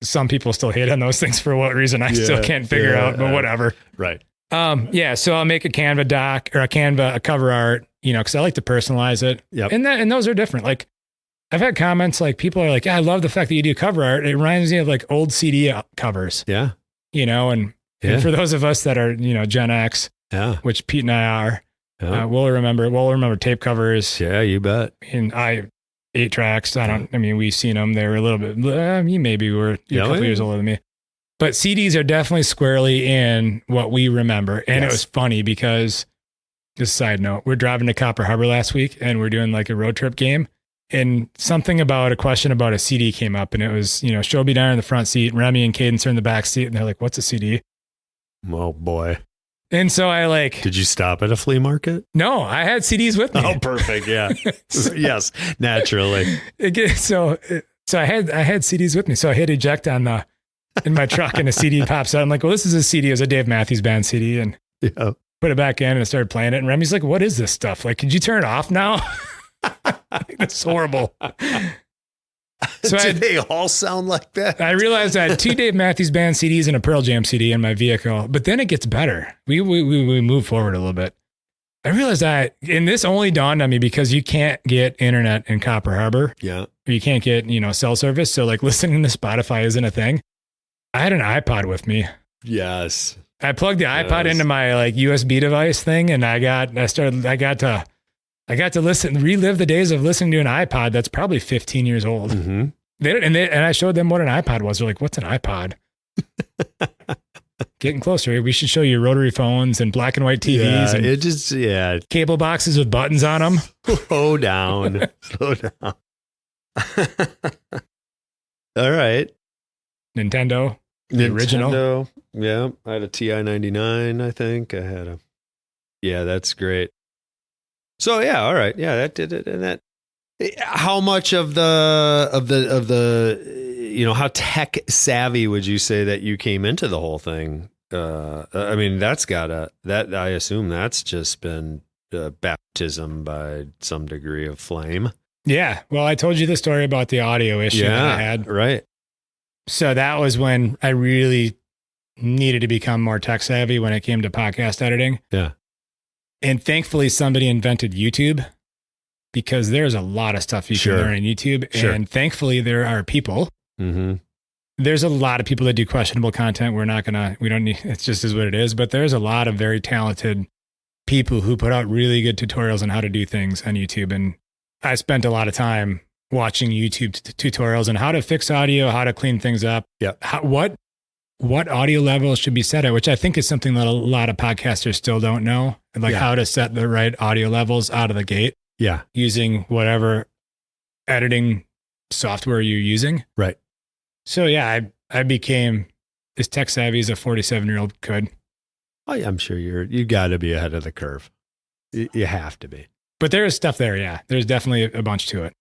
Some people still hate on those things for what reason I still can't figure out, but whatever. Right. So I'll make a Canva doc or a cover art, because I like to personalize it. Yep. And those are different. Like I've had comments like people are like, I love the fact that you do cover art. It reminds me of like old CD covers. Yeah. And for those of us that are, Gen X, which Pete and I are, we'll remember tape covers. Yeah, you bet. And 8 tracks. We've seen them. They were a little bit, you're a couple years older than me. But CDs are definitely squarely in what we remember. And it was funny because, just a side note, we're driving to Copper Harbor last week and we're doing like a road trip game. And something about a question about a CD came up and it was, Shelby and I are in the front seat, Remy and Cadence are in the back seat. And they're like, what's a CD? Oh boy. And so I Did you stop at a flea market? No, I had CDs with me. Oh, perfect. Yeah. Yes, naturally. So I had CDs with me. So I hit eject in my truck and a CD pops out. I'm like, well, this is a CD. It was a Dave Matthews Band CD. And put it back in and I started playing it. And Remy's like, what is this stuff? Like, could you turn it off now? That's horrible. So they all sound like that? I realized I had 2 Dave Matthews Band CDs and a Pearl Jam CD in my vehicle, but then it gets better. We move forward a little bit. I realized and this only dawned on me because you can't get internet in Copper Harbor. Yeah. Or you can't get, cell service. So like listening to Spotify isn't a thing. I had an iPod with me. Yes. I plugged the iPod into my like USB device thing and I got to relive the days of listening to an iPod that's probably 15 years old. Mm-hmm. And I showed them what an iPod was. They're like, what's an iPod? Getting closer. We should show you rotary phones and black and white TVs and cable boxes with buttons on them. Slow down. Slow down. All right. Nintendo. The original. Yeah. I had a TI-99, I think. That's great. So yeah, all right. Yeah, that did it. And that, how much of the how tech savvy would you say that you came into the whole thing? I assume that's just been baptism by some degree of flame. Yeah. Well, I told you the story about the audio issue that I had. Right. So that was when I really needed to become more tech savvy when it came to podcast editing. Yeah. And thankfully somebody invented YouTube because there's a lot of stuff you can learn on YouTube. Sure. And thankfully there are people. Mm-hmm. There's a lot of people that do questionable content. It's just is what it is. But there's a lot of very talented people who put out really good tutorials on how to do things on YouTube. And I spent a lot of time watching YouTube tutorials on how to fix audio, how to clean things up. Yeah. What audio levels should be set at, which I think is something that a lot of podcasters still don't know, like how to set the right audio levels out of the gate. Yeah. Using whatever editing software you're using. Right. So yeah, I became as tech savvy as a 47-year-old could. I'm sure you got to be ahead of the curve. You have to be. But there is stuff there. Yeah. There's definitely a bunch to it.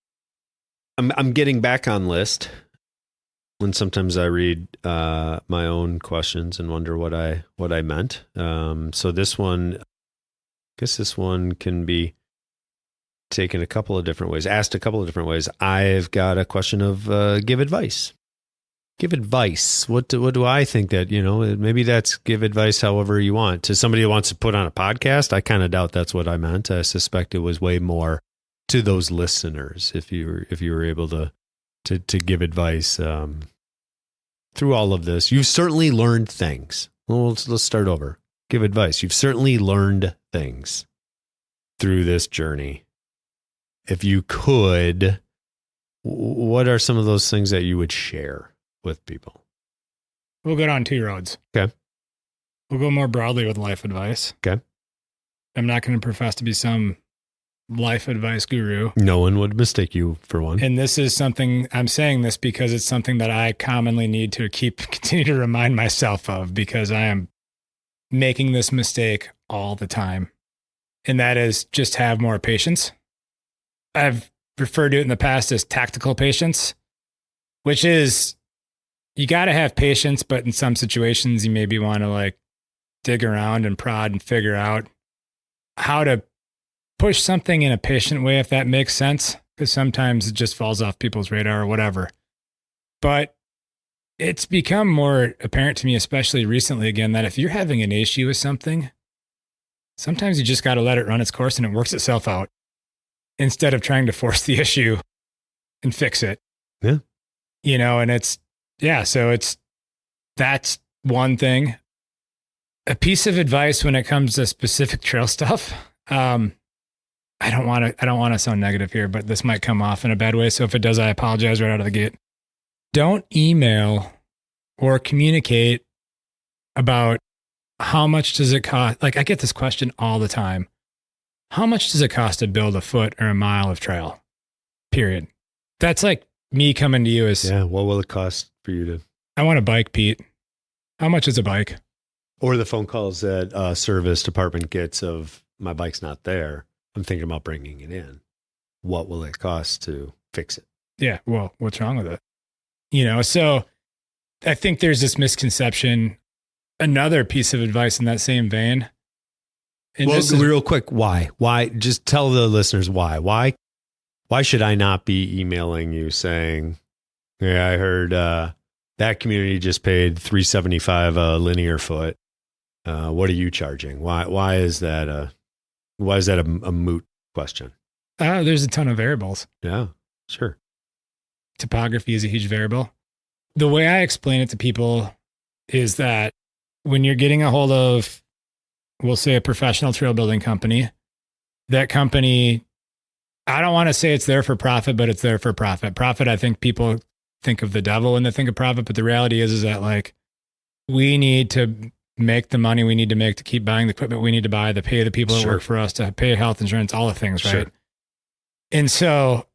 I'm getting back on list. And sometimes I read my own questions and wonder what I meant. So this one, I guess this one can be taken a couple of different ways, asked a couple of different ways. I've got a question of give advice. Give advice. What do I think that, maybe that's give advice however you want. To somebody who wants to put on a podcast, I kind of doubt that's what I meant. I suspect it was way more to those listeners if you were able to give advice through all of this? You've certainly learned things. Well, let's start over. Give advice. You've certainly learned things through this journey. If you could, what are some of those things that you would share with people? We'll go down 2 roads. Okay. We'll go more broadly with life advice. Okay. I'm not going to profess to be some life advice guru. No one would mistake you for one. And this is something, I'm saying this because it's something that I commonly need to continue to remind myself of, because I am making this mistake all the time. And that is just have more patience. I've referred to it in the past as tactical patience, which is you got to have patience, but in some situations you maybe want to like dig around and prod and figure out how to push something in a patient way, if that makes sense, because sometimes it just falls off people's radar or whatever. But it's become more apparent to me, especially recently again, that if you're having an issue with something, sometimes you just got to let it run its course and it works itself out instead of trying to force the issue and fix it. Yeah. You know, and so that's one thing. A piece of advice when it comes to specific trail stuff. I don't want to sound negative here, but this might come off in a bad way. So if it does, I apologize right out of the gate. Don't email or communicate about how much does it cost. Like I get this question all the time. How much does it cost to build a foot or a mile of trail? Period. That's like me coming to you as, yeah, what will it cost for you to? I want a bike, Pete. How much is a bike? Or the phone calls that service department gets of my bike's not there. I'm thinking about bringing it in. What will it cost to fix it? Yeah. Well, what's wrong with it? You know, so I think there's this misconception. Another piece of advice in that same vein. Real quick, why? Why? Just tell the listeners why. Why should I not be emailing you saying, yeah, I heard that community just paid $375 a linear foot. What are you charging? Why is that a moot question? There's a ton of variables. Yeah, sure. Topography is a huge variable. The way I explain it to people is that when you're getting a hold of, we'll say, a professional trail building company, that company, I don't want to say it's there for profit, but it's there for profit. Profit, I think people think of the devil when they think of profit, but the reality is that like we need to make the money we need to make to keep buying the equipment we need to buy, to pay the people that work for us, to pay health insurance, all the things, right? Sure. And so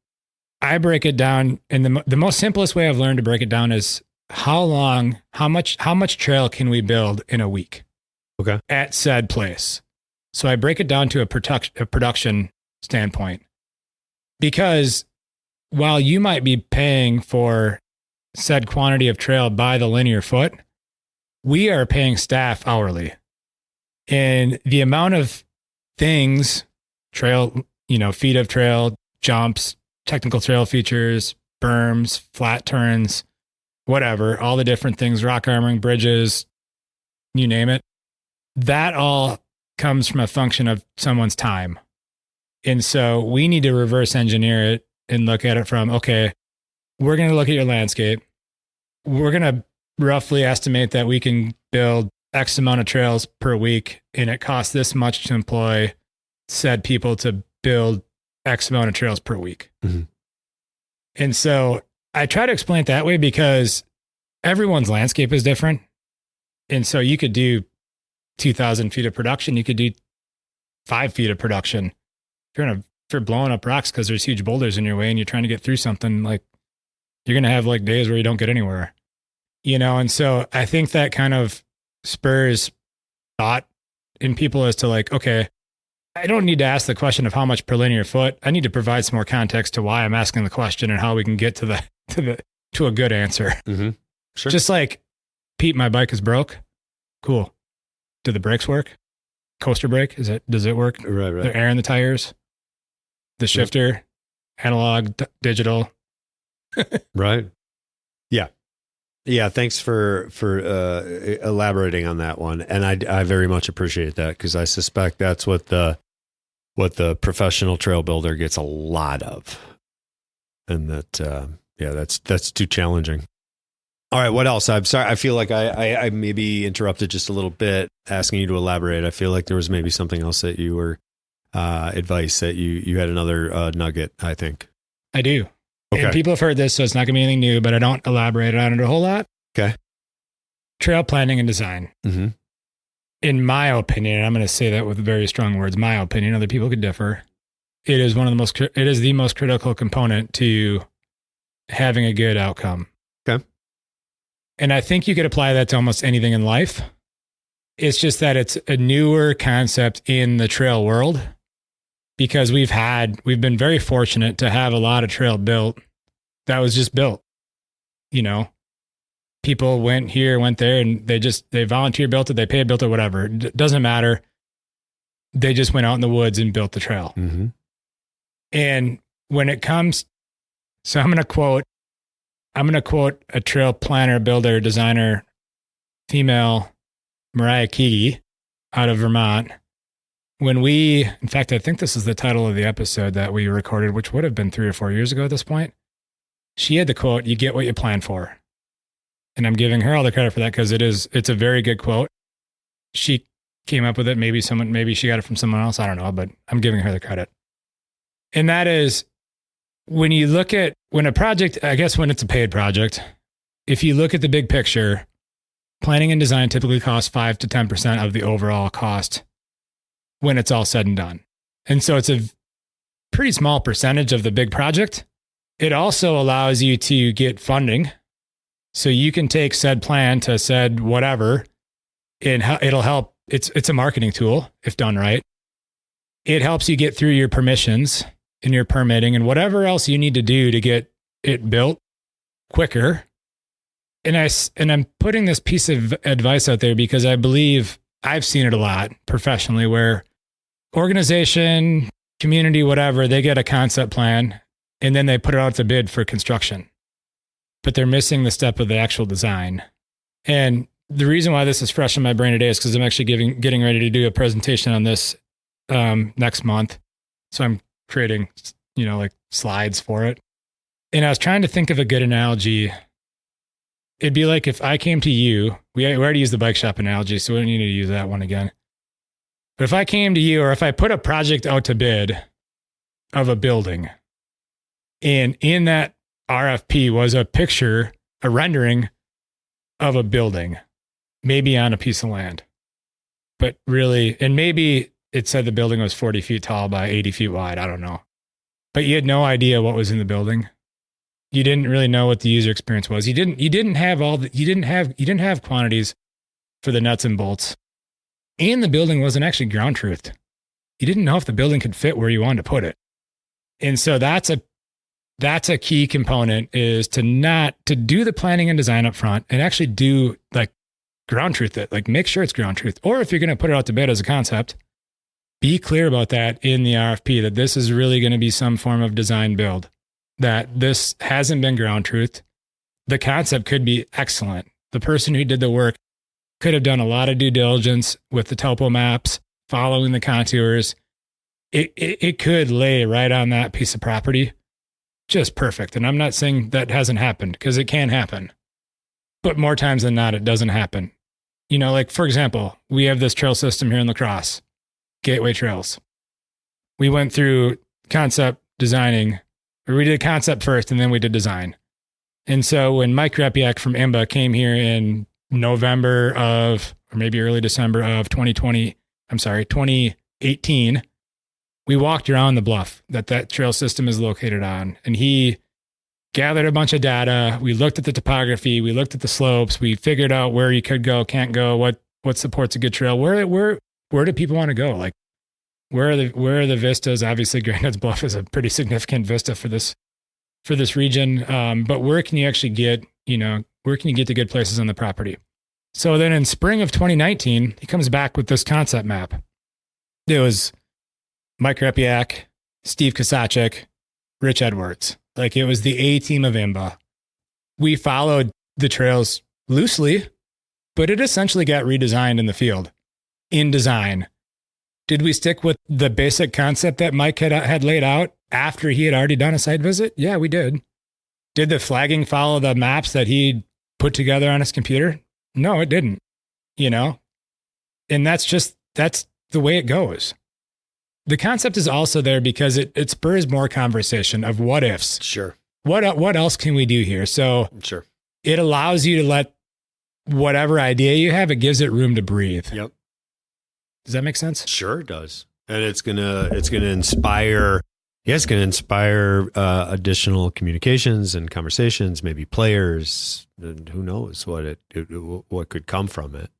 I break it down, and the most simplest way I've learned to break it down is how much trail can we build in a week? Okay. At said place. So I break it down to a production standpoint, because while you might be paying for said quantity of trail by the linear foot, we are paying staff hourly. And the amount of things, trail, feet of trail, jumps, technical trail features, berms, flat turns, whatever, all the different things, rock armoring, bridges, you name it. That all comes from a function of someone's time. And so we need to reverse engineer it and look at it from, okay, we're going to look at your landscape. We're going to roughly estimate that we can build X amount of trails per week, and it costs this much to employ said people to build X amount of trails per week. Mm-hmm. And so I try to explain it that way because everyone's landscape is different. And so you could do 2,000 feet of production. You could do 5 feet of production. If you're blowing up rocks because there's huge boulders in your way and you're trying to get through something, like you're going to have like days where you don't get anywhere, And so I think that kind of spurs thought in people as to like, okay, I don't need to ask the question of how much per linear foot. I need to provide some more context to why I'm asking the question and how we can get to a good answer. Mm-hmm. Sure. Just like, Pete, my bike is broke. Cool. Do the brakes work? Coaster brake? Does it work? Right. The air in the tires, the shifter, analog, digital. Right. Yeah. Yeah. Thanks for elaborating on that one. And I very much appreciate that, because I suspect that's what the what the professional trail builder gets a lot of. And that's too challenging. All right, what else? I'm sorry. I feel like I maybe interrupted just a little bit, asking you to elaborate. I feel like there was maybe something else that you were advice that you had another nugget, I think. I do. Okay. And people have heard this, so it's not going to be anything new, but I don't elaborate on it a whole lot. Okay. Trail planning and design. Mm-hmm. In my opinion, and I'm going to say that with very strong words, my opinion, other people could differ. It is the most critical component to having a good outcome. Okay. And I think you could apply that to almost anything in life. It's just that it's a newer concept in the trail world because we've been very fortunate to have a lot of trail built that was just built. You know, people went here, went there, and they volunteer built it, they paid built it, whatever. It doesn't matter. They just went out in the woods and built the trail. Mm-hmm. And when it comes, so I'm going to quote a trail planner, builder, designer, female, Mariah Keegi out of Vermont. In fact, I think this is the title of the episode that we recorded, which would have been 3 or 4 years ago at this point. She had the quote, "You get what you plan for." And I'm giving her all the credit for that because it's a very good quote. She came up with it. Maybe she got it from someone else. I don't know, but I'm giving her the credit. And that is when a project, I guess when it's a paid project, if you look at the big picture, planning and design typically costs 5 to 10% of the overall cost when it's all said and done. And so it's a pretty small percentage of the big project. It also allows you to get funding. So you can take said plan to said whatever, and it'll help. It's a marketing tool if done right. It helps you get through your permissions and your permitting and whatever else you need to do to get it built quicker. And I'm putting this piece of advice out there because I believe I've seen it a lot professionally where organization, community, whatever, they get a concept plan and then they put it out to bid for construction, but they're missing the step of the actual design. And the reason why this is fresh in my brain today is because I'm actually getting ready to do a presentation on this next month. So I'm creating, like slides for it. And I was trying to think of a good analogy. It'd be like if I came to you, we already used the bike shop analogy, so we don't need to use that one again. But if I came to you, or if I put a project out to bid of a building, and in that RFP was a picture, a rendering of a building, maybe on a piece of land, but really, and maybe it said the building was 40 feet tall by 80 feet wide. I don't know. But you had no idea what was in the building. You didn't really know what the user experience was. You didn't have quantities for the nuts and bolts. And the building wasn't actually ground truthed. You didn't know if the building could fit where you wanted to put it. And so that's a key component, is to do the planning and design up front and actually do like ground truth it, like make sure it's ground truth. Or if you're going to put it out to bid as a concept, be clear about that in the RFP, that this is really going to be some form of design build, that this hasn't been ground truthed. The concept could be excellent. The person who did the work could have done a lot of due diligence with the topo maps, following the contours. It could lay right on that piece of property, just perfect. And I'm not saying that hasn't happened, because it can happen. But more times than not, it doesn't happen. Like for example, we have this trail system here in La Crosse, Gateway Trails. We went through concept designing, or we did concept first and then we did design. And so when Mike Repiak from IMBA came here in November of, or maybe early December of 2018, we walked around the bluff that trail system is located on. And he gathered a bunch of data. We looked at the topography. We looked at the slopes. We figured out where you could go, can't go, what supports a good trail. Where do people want to go? Like, where are the vistas? Obviously, Grandad's Bluff is a pretty significant vista for this region. But where can you actually get, where can you get to good places on the property? So then in spring of 2019, he comes back with this concept map. It was Mike Repiak, Steve Kosachik, Rich Edwards. Like, it was the A team of IMBA. We followed the trails loosely, but it essentially got redesigned in the field, in design. Did we stick with the basic concept that Mike had laid out after he had already done a site visit? Yeah, we did. Did the flagging follow the maps that he put together on his computer? No, it didn't. And that's the way it goes. The concept is also there because it spurs more conversation of what ifs. Sure. What else can we do here? So Sure. It allows you to let whatever idea you have, it gives it room to breathe. Yep. Does that make sense? Sure it does. And it's gonna inspire. Yeah, it's gonna inspire additional communications and conversations, maybe players, and who knows what could come from it.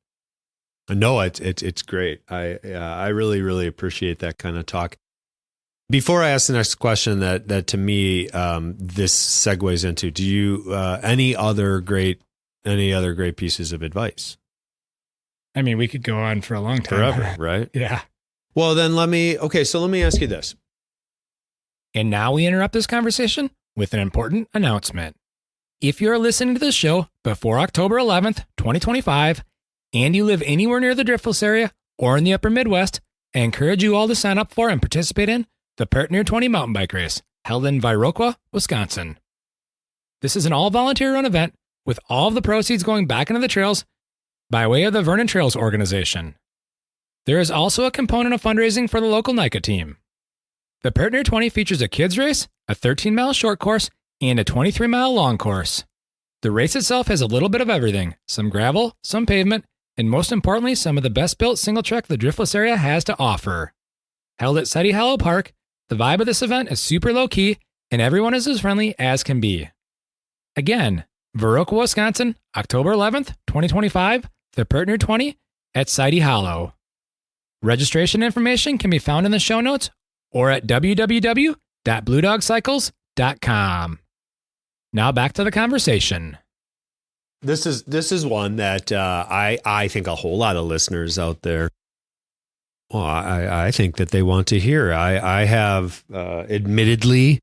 No, it's great. I really, really appreciate that kind of talk. Before I ask the next question, that to me this segues into, do you any other great pieces of advice? I mean, we could go on for a long time. Forever, right? Yeah. Well, then let me ask you this. And now we interrupt this conversation with an important announcement. If you're listening to this show before October 11th, 2025, and you live anywhere near the Driftless area or in the upper Midwest, I encourage you all to sign up for and participate in the Partner 20 mountain bike race held in Viroqua, Wisconsin. This is an all-volunteer run event with all of the proceeds going back into the trails by way of the Vernon Trails organization. There is also a component of fundraising for the local NICA team. The Partner 20 features a kids race, a 13-mile short course, and a 23-mile long course. The race itself has a little bit of everything, some gravel, some pavement, and most importantly, some of the best-built single track the Driftless area has to offer. Held at Sidey Hollow Park, the vibe of this event is super low-key, and everyone is as friendly as can be. Again, Viroqua, Wisconsin, October 11th, 2025, the Partner 20 at Sidey Hollow. Registration information can be found in the show notes or at www.bluedogcycles.com. Now back to the conversation. This is one that I think a whole lot of listeners out there, well, I think that they want to hear. I have admittedly,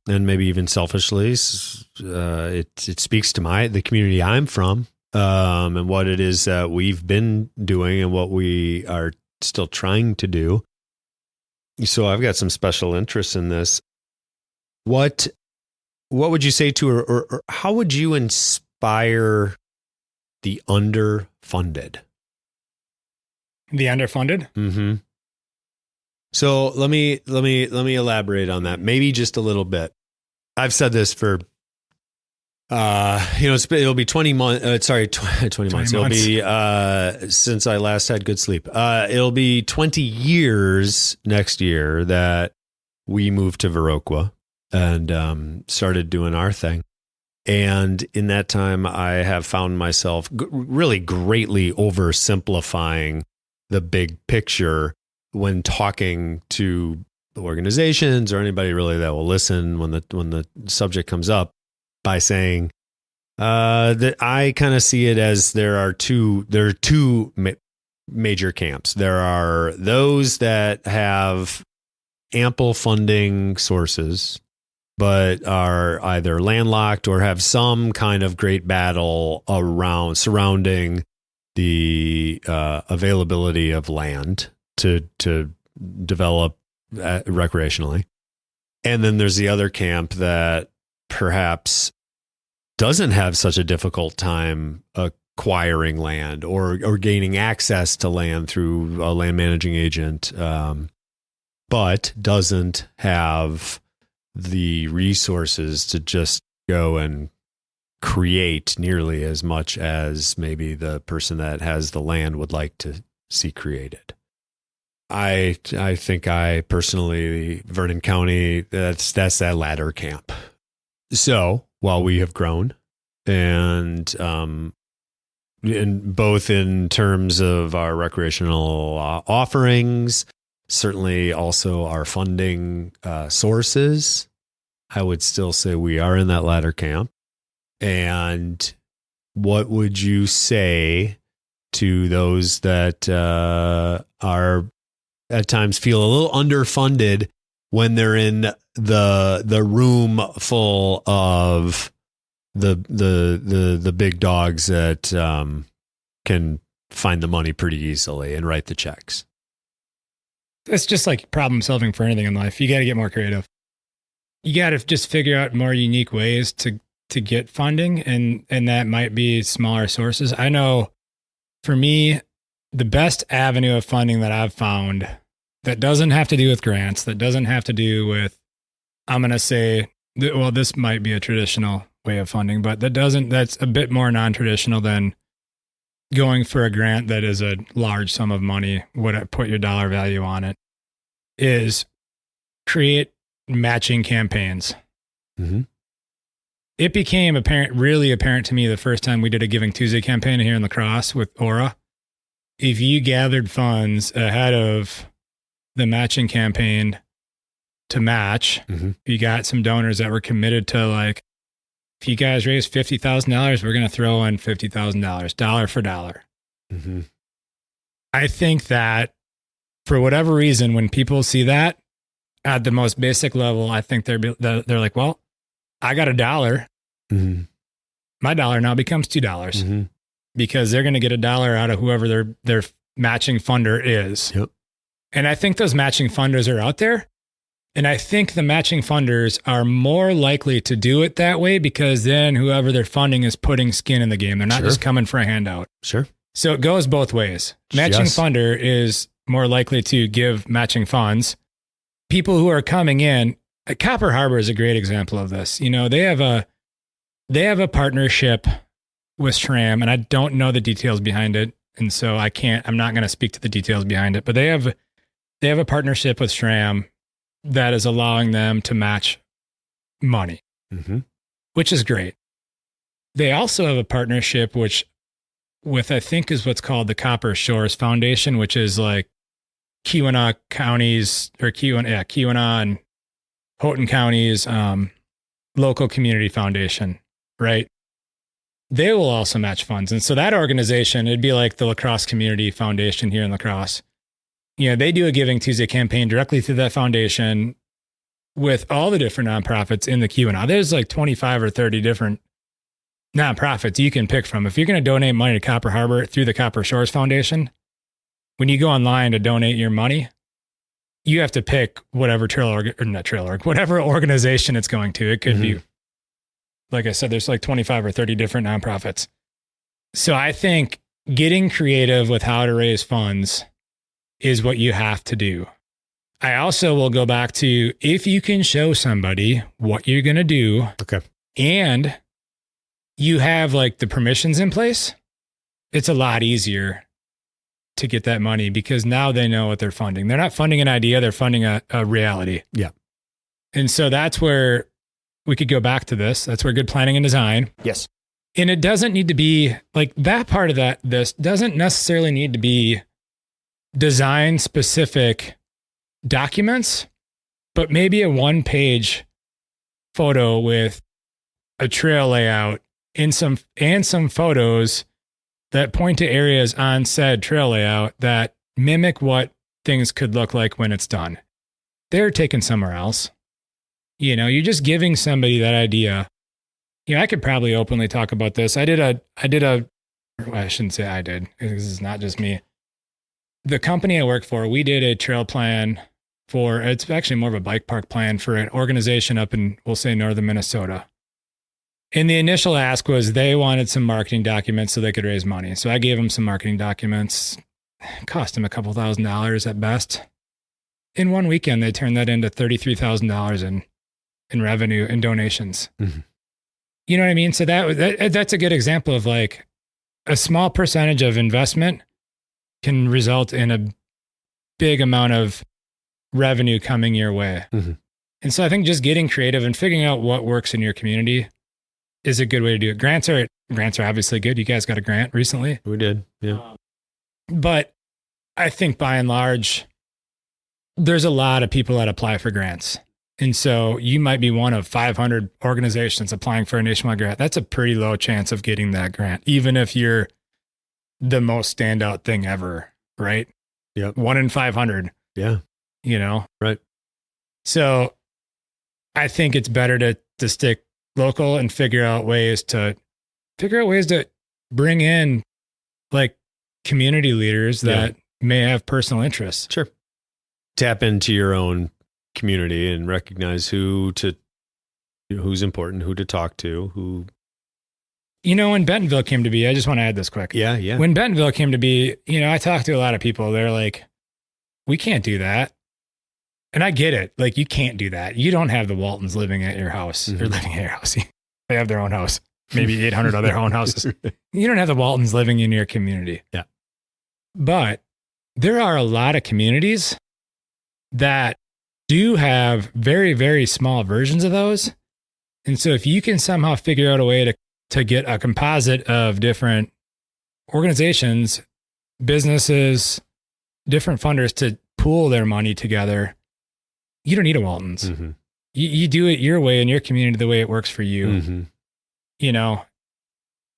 and maybe even selfishly, it speaks to the community I'm from, and what it is that we've been doing and what we are still trying to do. So I've got some special interest in this. What would you say to, or how would you inspire the underfunded? The underfunded? Mm-hmm. So let me elaborate on that. Maybe just a little bit. I've said this for, it'll be 20 months. 20 months. It'll be since I last had good sleep. It'll be 20 years next year that we moved to Viroqua and started doing our thing. And in that time, I have found myself really greatly oversimplifying the big picture when talking to organizations or anybody really that will listen when the subject comes up, by saying that I kind of see it as there are two major camps. There are those that have ample funding sources, but are either landlocked or have some kind of great battle surrounding the availability of land to develop recreationally. And then there's the other camp that perhaps doesn't have such a difficult time acquiring land or gaining access to land through a land managing agent, but doesn't have the resources to just go and create nearly as much as maybe the person that has the land would like to see created. I think I personally, Vernon County, that's that latter camp. So while we have grown and both in terms of our recreational offerings, certainly also our funding sources, I would still say we are in that latter camp. And what would you say to those that are at times feel a little underfunded when they're in the room full of the big dogs that can find the money pretty easily and write the checks? It's just like problem solving for anything in life. You got to get more creative. You got to just figure out more unique ways to get funding, and that might be smaller sources. I know for me, the best avenue of funding that I've found that doesn't have to do with grants, that doesn't have to do with, I'm going to say, well, this might be a traditional way of funding, but that's a bit more non-traditional than going for a grant that is a large sum of money, put your dollar value on it, is create matching campaigns. Mm-hmm. It became really apparent to me the first time we did a Giving Tuesday campaign here in La Crosse with Aura. If you gathered funds ahead of the matching campaign to match, you got some donors that were committed to, like, if you guys raise $50,000, we're going to throw in $50,000, dollar for dollar. Mm-hmm. I think that for whatever reason, when people see that at the most basic level, I think they're like, well, I got $1. Mm-hmm. My dollar now becomes $2 because they're going to get $1 out of whoever their matching funder is. Yep. And I think those matching funders are out there. And I think the matching funders are more likely to do it that way because then whoever they're funding is putting skin in the game. They're not just coming for a handout. Sure. So it goes both ways. Matching funder is more likely to give matching funds. People who are coming in, Copper Harbor is a great example of this. You know, they have a partnership with SRAM, and I don't know the details behind it. And so I'm not going to speak to the details behind it, but they have a partnership with SRAM that is allowing them to match money, which is great. They also have a partnership with I think is what's called the Copper Shores Foundation, which is like Keweenaw counties, or Keweenaw and Houghton counties, local community foundation, right? They will also match funds. And so that organization, it'd be like the La Crosse Community Foundation here in La Crosse. You know, they do a Giving Tuesday campaign directly through that foundation with all the different nonprofits in the Keweenaw. There's like 25 or 30 different nonprofits you can pick from. If you're going to donate money to Copper Harbor through the Copper Shores Foundation, when you go online to donate your money, you have to pick whatever whatever organization it's going to. It could be, like I said, there's like 25 or 30 different nonprofits. So I think getting creative with how to raise funds is what you have to do. I also will go back to, if you can show somebody what you're going to do, and you have like the permissions in place, it's a lot easier to get that money because now they know what they're funding. They're not funding an idea, they're funding a reality. Yeah. And so that's where we could go back to this. That's where good planning and design. Yes. And it doesn't need to be like that part of this doesn't necessarily need to be design specific documents, but maybe a 1-page photo with a trail layout and some photos that point to areas on said trail layout that mimic what things could look like when it's done. They're taken somewhere else. You know, you're just giving somebody that idea. You know, I could probably openly talk about this. I shouldn't say I did. This is not just me. The company I work for, we did a trail plan it's actually more of a bike park plan for an organization up in, we'll say, northern Minnesota. And the initial ask was they wanted some marketing documents so they could raise money. So I gave them some marketing documents. It cost them a couple $1,000s at best. In one weekend, they turned that into $33,000 in revenue and donations. You know what I mean? So that's a good example of like a small percentage of investment can result in a big amount of revenue coming your way. And so I think just getting creative and figuring out what works in your community is a good way to do it. Grants are obviously good. You guys got a grant recently. We did. Yeah. But I think by and large, there's a lot of people that apply for grants. And so you might be one of 500 organizations applying for a nationwide grant. That's a pretty low chance of getting that grant, even if you're the most standout thing ever, right? Yep. 1 in 500. Yeah. You know? Right. So I think it's better to stick local and figure out ways to bring in like community leaders that may have personal interests. Sure. tap into your own community and recognize who's important, who to talk to, who. When Bentonville came to be, I just want to add this quick. Yeah. When Bentonville came to be, I talked to a lot of people. They're like, we can't do that. And I get it. Like, you can't do that. You don't have the Waltons living at your house or living at your house. They have their own house, maybe 800 other own houses. You don't have the Waltons living in your community. Yeah. But there are a lot of communities that do have very, very small versions of those. And so if you can somehow figure out a way to get a composite of different organizations, businesses, different funders to pool their money together, you don't need a Waltons. Mm-hmm. You do it your way in your community, the way it works for you. Mm-hmm.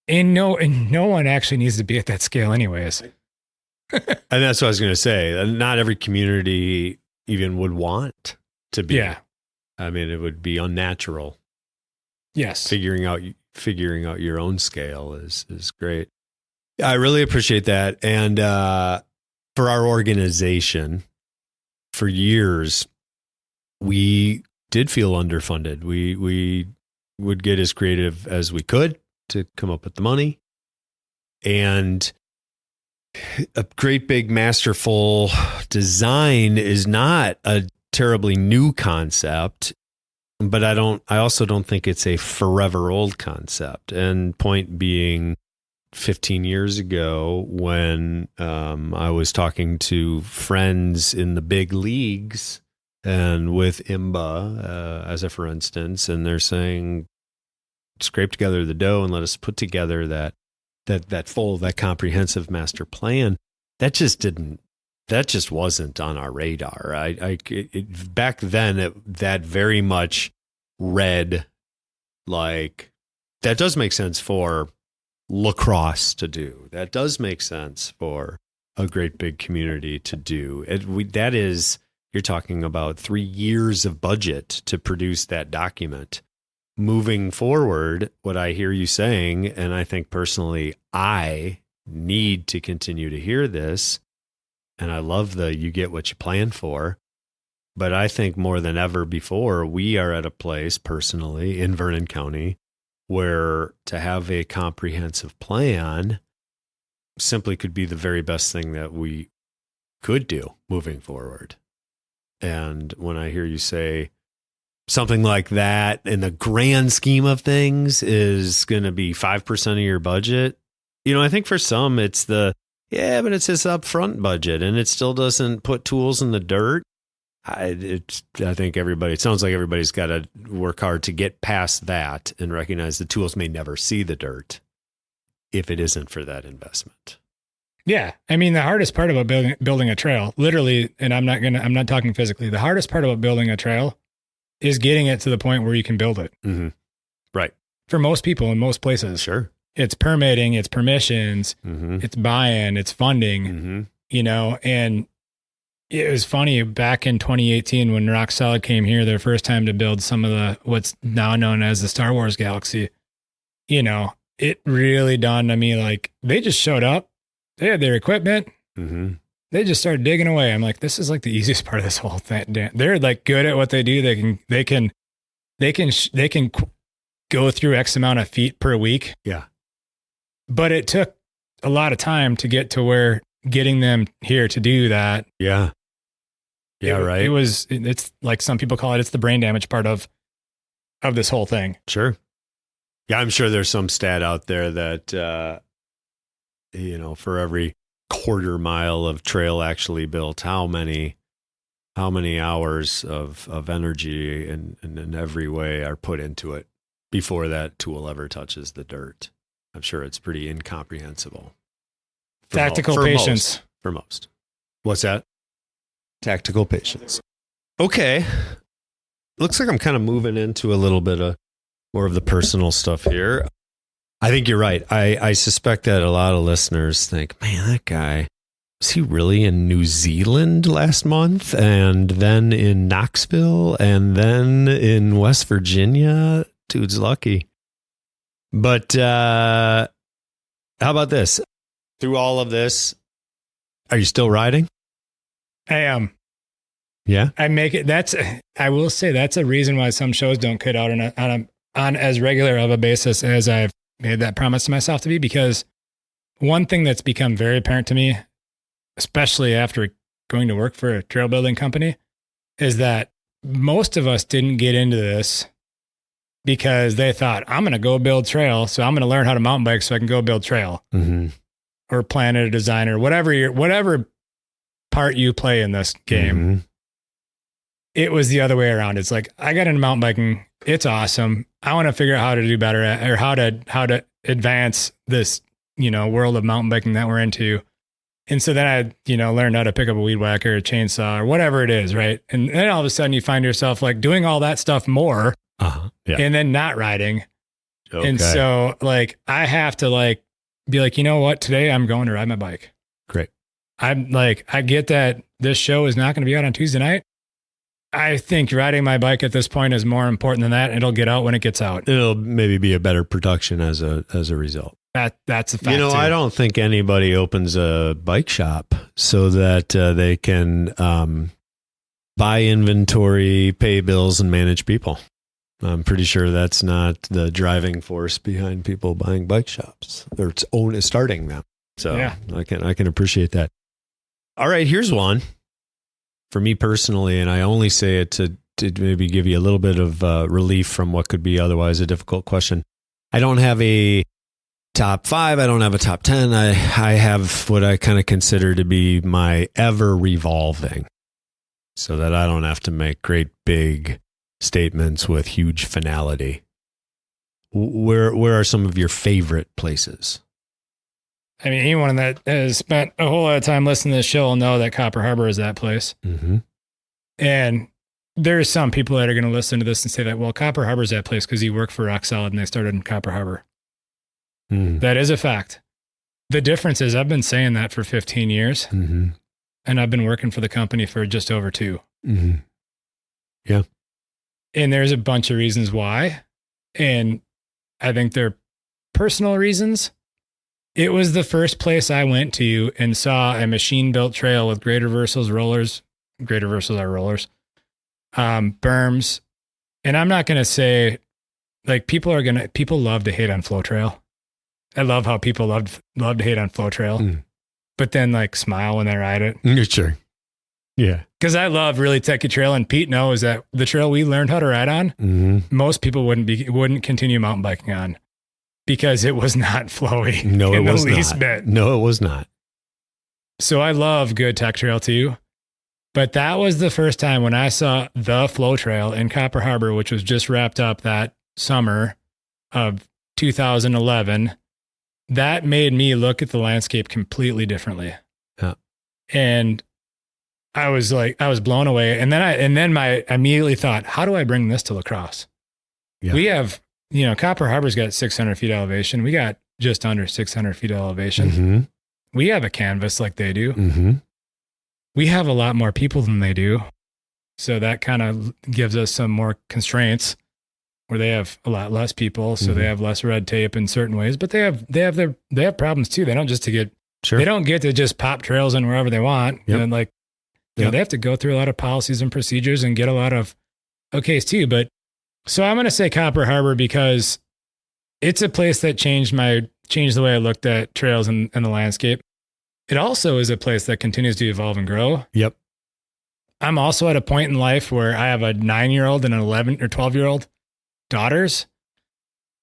And no one actually needs to be at that scale anyways. And that's what I was going to say. Not every community even would want to be. Yeah. I mean, it would be unnatural. Yes. Figuring out your own scale is great. I really appreciate that. And for our organization, for years, we did feel underfunded. We would get as creative as we could to come up with the money. And a great big masterful design is not a terribly new concept, but I also don't think it's a forever old concept. And point being, 15 years ago when I was talking to friends in the big leagues and with IMBA as a for instance, and they're saying, scrape together the dough and let us put together that comprehensive master plan. That just wasn't on our radar. Back then that very much read like, that does make sense for lacrosse to do. That does make sense for a great big community to do. You're talking about 3 years of budget to produce that document. Moving forward, what I hear you saying, and I think personally, I need to continue to hear this, and I love you get what you plan for, but I think more than ever before, we are at a place personally in Vernon County where to have a comprehensive plan simply could be the very best thing that we could do moving forward. And when I hear you say something like that in the grand scheme of things is going to be 5% of your budget, I think for some it's but it's this upfront budget and it still doesn't put tools in the dirt. I think it sounds like everybody's got to work hard to get past that and recognize the tools may never see the dirt if it isn't for that investment. Yeah. I mean, the hardest part about building a trail, literally, and I'm not talking physically, the hardest part about building a trail is getting it to the point where you can build it. Mm-hmm. Right. For most people in most places. Sure. It's permitting, it's permissions, it's buy-in, it's funding, and it was funny back in 2018 when Rock Solid came here their first time to build some of what's now known as the Star Wars galaxy. It really dawned on me, like, they just showed up, they had their equipment, they just started digging away. I'm like, this is like the easiest part of this whole thing. They're like good at what they do. They can go through X amount of feet per week. Yeah. But it took a lot of time to get to where getting them here to do that. Yeah. Yeah. Right. It's like some people call it's the brain damage part of this whole thing. Sure. Yeah. I'm sure there's some stat out there that, for every quarter mile of trail actually built, how many hours of energy in every way are put into it before that tool ever touches the dirt. I'm sure it's pretty incomprehensible. Tactical patience. For most. What's that? Tactical patience. Okay. Looks like I'm kind of moving into a little bit of more of the personal stuff here. I think you're right. I suspect that a lot of listeners think, man, that guy, was he really in New Zealand last month and then in Knoxville and then in West Virginia? Dude's lucky. But how about this? Through all of this, are you still riding? I am. Yeah. I will say that's a reason why some shows don't cut out on as regular of a basis as I've made that promise to myself to be, because one thing that's become very apparent to me, especially after going to work for a trail building company, is that most of us didn't get into this because they thought, I'm going to go build trail, so I'm going to learn how to mountain bike so I can go build trail, or plan a design, or whatever part you play in this game. It was the other way around. It's like, I got into mountain biking. It's awesome. I want to figure out how to do better or how to advance this, world of mountain biking that we're into. And so then I, learned how to pick up a weed whacker, a chainsaw, or whatever it is. Right. And then all of a sudden you find yourself like doing all that stuff more and then not riding. Okay. And so like, I have to be like, you know what, today I'm going to ride my bike. Great. I'm like, I get that this show is not going to be out on Tuesday night. I think riding my bike at this point is more important than that. It'll get out when it gets out. It'll maybe be a better production as a result. That's a fact. I don't think anybody opens a bike shop so that they can buy inventory, pay bills, and manage people. I'm pretty sure that's not the driving force behind people buying bike shops. Or starting them. So yeah. I can appreciate that. All right, here's one. For me personally, and I only say it to maybe give you a little bit of relief from what could be otherwise a difficult question. I don't have a top 5. I don't have a top 10. I have what I kind of consider to be my ever revolving, so that I don't have to make great big statements with huge finality. Where are some of your favorite places? I mean, anyone that has spent a whole lot of time listening to this show will know that Copper Harbor is that place. And there's some people that are going to listen to this and say that, well, Copper Harbor is that place because he worked for Rock Solid and they started in Copper Harbor. That is a fact. The difference is I've been saying that for 15 years and I've been working for the company for just over 2. Yeah. And there's a bunch of reasons why. And I think they're personal reasons. It was the first place I went to and saw a machine-built trail with grade reversals, rollers. Grade reversals are rollers. Berms. And I'm not going to say, like, people love to hate on Flow Trail. I love how people love to hate on Flow Trail. But then, like, smile when they ride it. Sure. Yeah. Because I love really techy trail, and Pete knows that the trail we learned how to ride on, most people wouldn't continue mountain biking on. Because it was not flowy. No, it was not. In the least bit. No, it was not. So I love good tech trail too. But that was the first time when I saw the Flow Trail in Copper Harbor, which was just wrapped up that summer of 2011. That made me look at the landscape completely differently. Yeah. And I was blown away. And then I immediately thought, how do I bring this to La Crosse? Yeah. We have, Copper Harbor's got 600 feet elevation. We got just under 600 feet elevation. We have a canvas like they do. We have a lot more people than they do. So that kind of gives us some more constraints where they have a lot less people. So they have less red tape in certain ways, but they have problems too. They don't they don't get to just pop trails in wherever they want. And they have to go through a lot of policies and procedures and get a lot of okays too. But so I'm going to say Copper Harbor because it's a place that changed the way I looked at trails and the landscape. It also is a place that continues to evolve and grow. Yep. I'm also at a point in life where I have a 9-year-old and an 11 or 12-year-old daughters.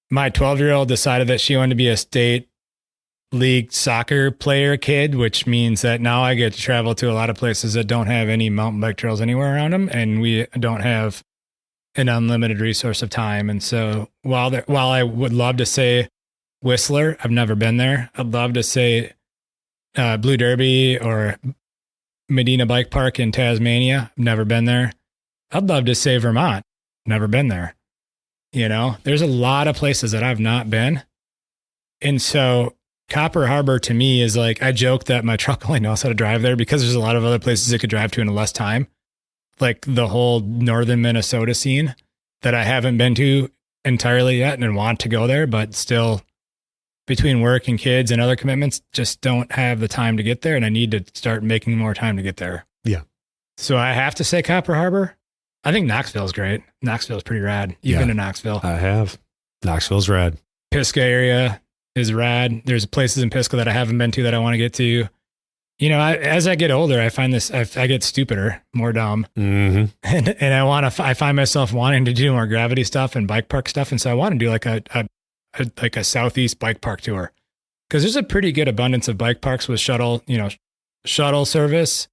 My 12-year-old decided that she wanted to be a state league soccer player kid, which means that now I get to travel to a lot of places that don't have any mountain bike trails anywhere around them. And we don't have an unlimited resource of time. And so while I would love to say Whistler, I've never been there. I'd love to say Blue Derby or Medina Bike Park in Tasmania. I've never been there. I'd love to say Vermont. Never been there. There's a lot of places that I've not been. And so Copper Harbor to me is like, I joke that my truck only knows how to drive there because there's a lot of other places it could drive to in less time. Like the whole northern Minnesota scene that I haven't been to entirely yet and want to go there, but still between work and kids and other commitments, just don't have the time to get there. And I need to start making more time to get there. Yeah. So I have to say Copper Harbor. I think Knoxville's great. Knoxville's pretty rad. You've been to Knoxville. I have. Knoxville's rad. Pisgah area is rad. There's places in Pisgah that I haven't been to that I want to get to. You know, as I get older, I find this, I get stupider, more dumb. Mm-hmm. And I find myself wanting to do more gravity stuff and bike park stuff. And so I want to do like a Southeast bike park tour, because there's a pretty good abundance of bike parks with shuttle service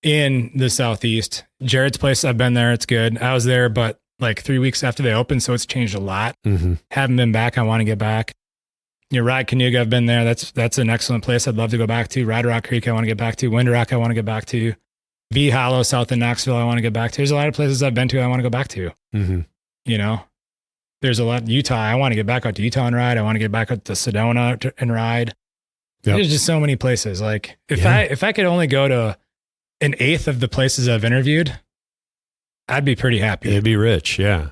in the Southeast. Jared's place, I've been there. It's good. I was there, but like 3 weeks after they opened, so it's changed a lot. Mm-hmm. Haven't been back. I want to get back. Ride Canoga, I've been there. That's an excellent place I'd love to go back to. Ride Rock Creek, I want to get back to. Wind Rock, I want to get back to. V Hollow, south of Knoxville, I want to get back to. There's a lot of places I've been to I want to go back to. Mm-hmm. You know, there's a lot. Utah, I want to get back out to Utah and ride. I want to get back out to Sedona and ride. Yep. There's just so many places. Like if I could only go to an eighth of the places I've interviewed, I'd be pretty happy. It'd be rich. Yeah.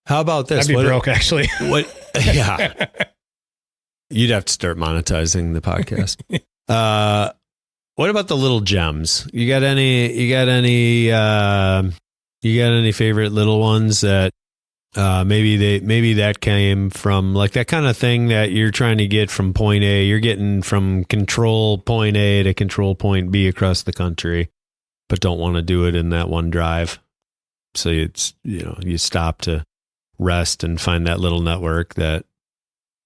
How about this? I'd be broke, actually. What? Yeah. You'd have to start monetizing the podcast. What about the little gems? You got any favorite little ones that maybe that came from, like, that kind of thing that you're trying to get from point A, you're getting from control point A to control point B across the country, but don't want to do it in that one drive. So you stop to rest and find that little network that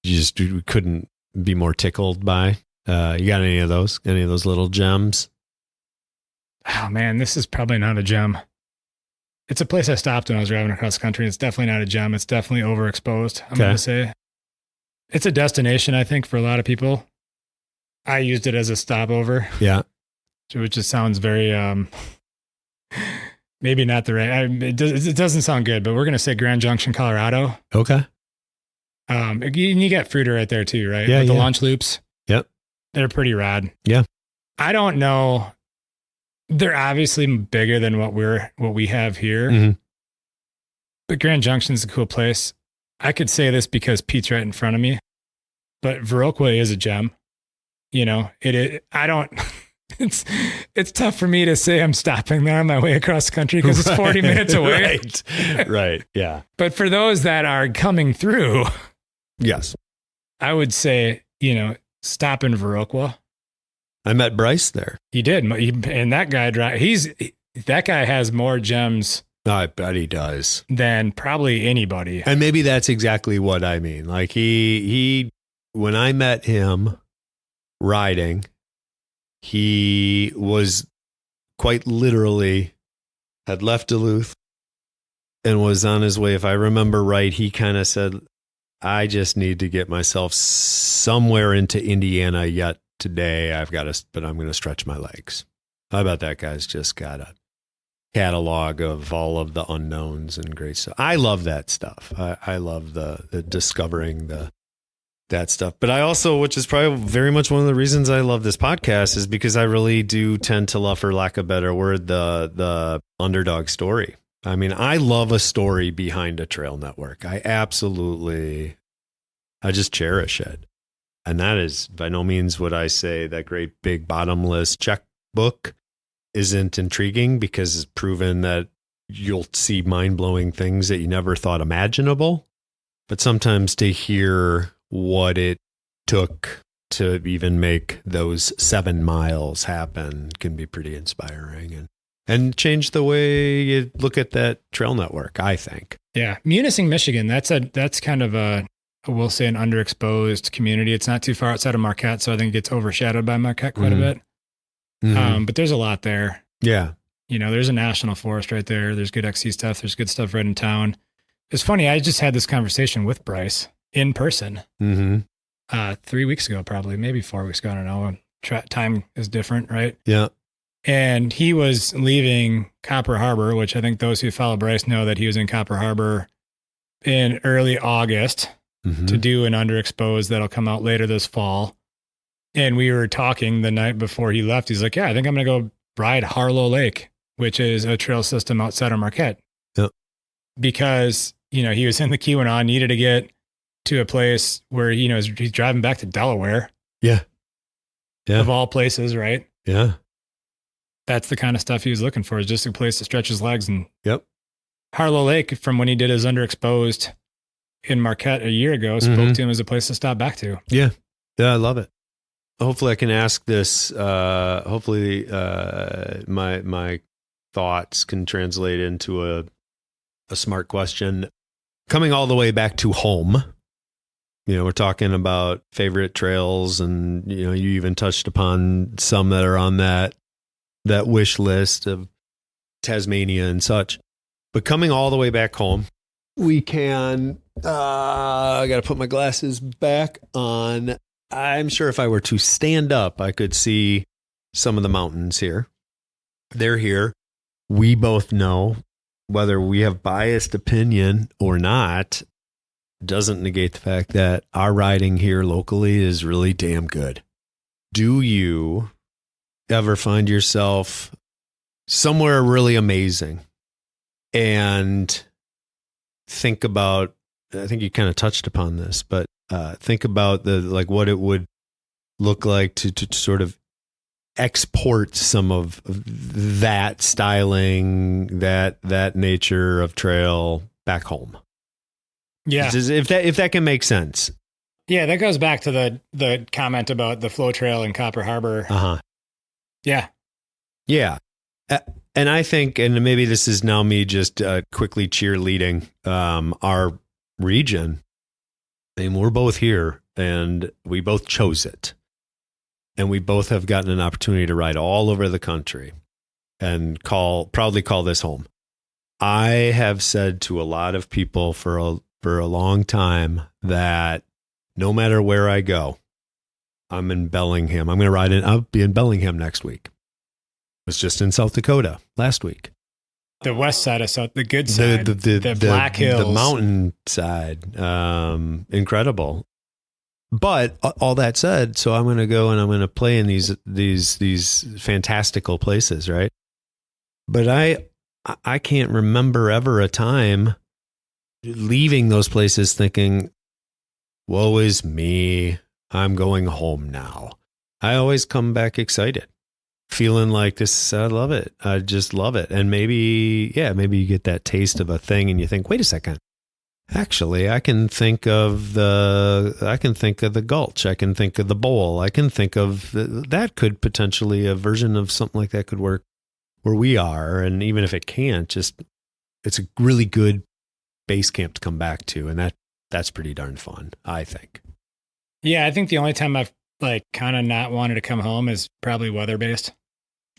you just couldn't be more tickled by. You got any of those little gems? Oh man, this is probably not a gem. It's a place I stopped when I was driving across the country. It's definitely not a gem. It's definitely overexposed, I'm going to say. It's a destination, I think, for a lot of people. I used it as a stopover. Yeah. Which just sounds very, maybe not the right, it doesn't sound good, but we're going to say Grand Junction, Colorado. Okay. You got Fruiter right there too, right? Yeah. With the launch loops. Yep. They're pretty rad. Yeah. I don't know. They're obviously bigger than what we have here. Mm-hmm. But Grand Junction's a cool place. I could say this because Pete's right in front of me, but Viroqua is a gem. You know, it's tough for me to say I'm stopping there on my way across the country because it's 40 minutes away. Right. Yeah. But for those that are coming through, yes, I would say, stop in Viroqua. I met Bryce there. He did. And that guy, that guy has more gems. I bet he does. Than probably anybody. And maybe that's exactly what I mean. Like he when I met him riding, he was quite literally had left Duluth and was on his way. If I remember right, he kind of said, I just need to get myself somewhere into Indiana yet today. But I'm going to stretch my legs. I bet that guy's just got a catalog of all of the unknowns and great stuff. I love that stuff. I love the discovering that stuff. But I also, which is probably very much one of the reasons I love this podcast, is because I really do tend to love, for lack of a better word, the underdog story. I mean, I love a story behind a trail network. I just cherish it. And that is by no means would I say that great big bottomless checkbook isn't intriguing, because it's proven that you'll see mind-blowing things that you never thought imaginable. But sometimes to hear what it took to even make those 7 miles happen can be pretty inspiring and change the way you look at that trail network, I think. Yeah. Munising, Michigan, that's kind of we'll say an underexposed community. It's not too far outside of Marquette, so I think it gets overshadowed by Marquette quite a bit. Mm-hmm. But there's a lot there. Yeah. There's a national forest right there. There's good XC stuff. There's good stuff right in town. It's funny. I just had this conversation with Bryce in person 3 weeks ago, probably, maybe 4 weeks ago. I don't know. Time is different, right? Yeah. And he was leaving Copper Harbor, which I think those who follow Bryce know that he was in Copper Harbor in early August to do an underexposed that'll come out later this fall. And we were talking the night before he left. He's like, yeah, I think I'm going to go ride Harlow Lake, which is a trail system outside of Marquette. Yep. Because, he was in the Keweenaw, needed to get to a place where, he's driving back to Delaware. Yeah. Yeah. Of all places, right? Yeah. that's the kind of stuff he was looking for, is just a place to stretch his legs. And Yep. Harlow Lake, from when he did his underexposed in Marquette a year ago, spoke to him as a place to stop back to. Yeah. Yeah, I love it. Hopefully I can ask this. Hopefully my thoughts can translate into a smart question. Coming all the way back to home, we're talking about favorite trails, and, you even touched upon some that are on that wish list of Tasmania and such. But coming all the way back home, we can, I got to put my glasses back on. I'm sure if I were to stand up, I could see some of the mountains here. They're here. We both know, whether we have biased opinion or not, doesn't negate the fact that our riding here locally is really damn good. Do you ever find yourself somewhere really amazing and think about, I think you kind of touched upon this, but think about what it would look like to sort of export some of that styling, that nature of trail back home? Yeah. If that can make sense. Yeah, that goes back to the comment about the flow trail in Copper Harbor. Uh-huh. Yeah. Yeah. And I think, and maybe this is now me just quickly cheerleading our region. I mean, we're both here and we both chose it. And we both have gotten an opportunity to ride all over the country and proudly call this home. I have said to a lot of people for a long time that no matter where I go, I'm in Bellingham. I'm going to ride in. I'll be in Bellingham next week. I was just in South Dakota last week. The west side of South, the good side, the Black Hills, the mountain side, incredible. But all that said, so I'm going to go and I'm going to play in these fantastical places, right? But I can't remember ever a time leaving those places thinking, woe is me, I'm going home now. I always come back excited, feeling like this, I love it. I just love it. And maybe you get that taste of a thing and you think, wait a second. Actually, I can think of the gulch. I can think of the bowl. I can think of that could potentially, a version of something like that could work where we are. And even if it can't, it's a really good base camp to come back to. And that's pretty darn fun, I think. Yeah, I think the only time I've kind of not wanted to come home is probably weather based.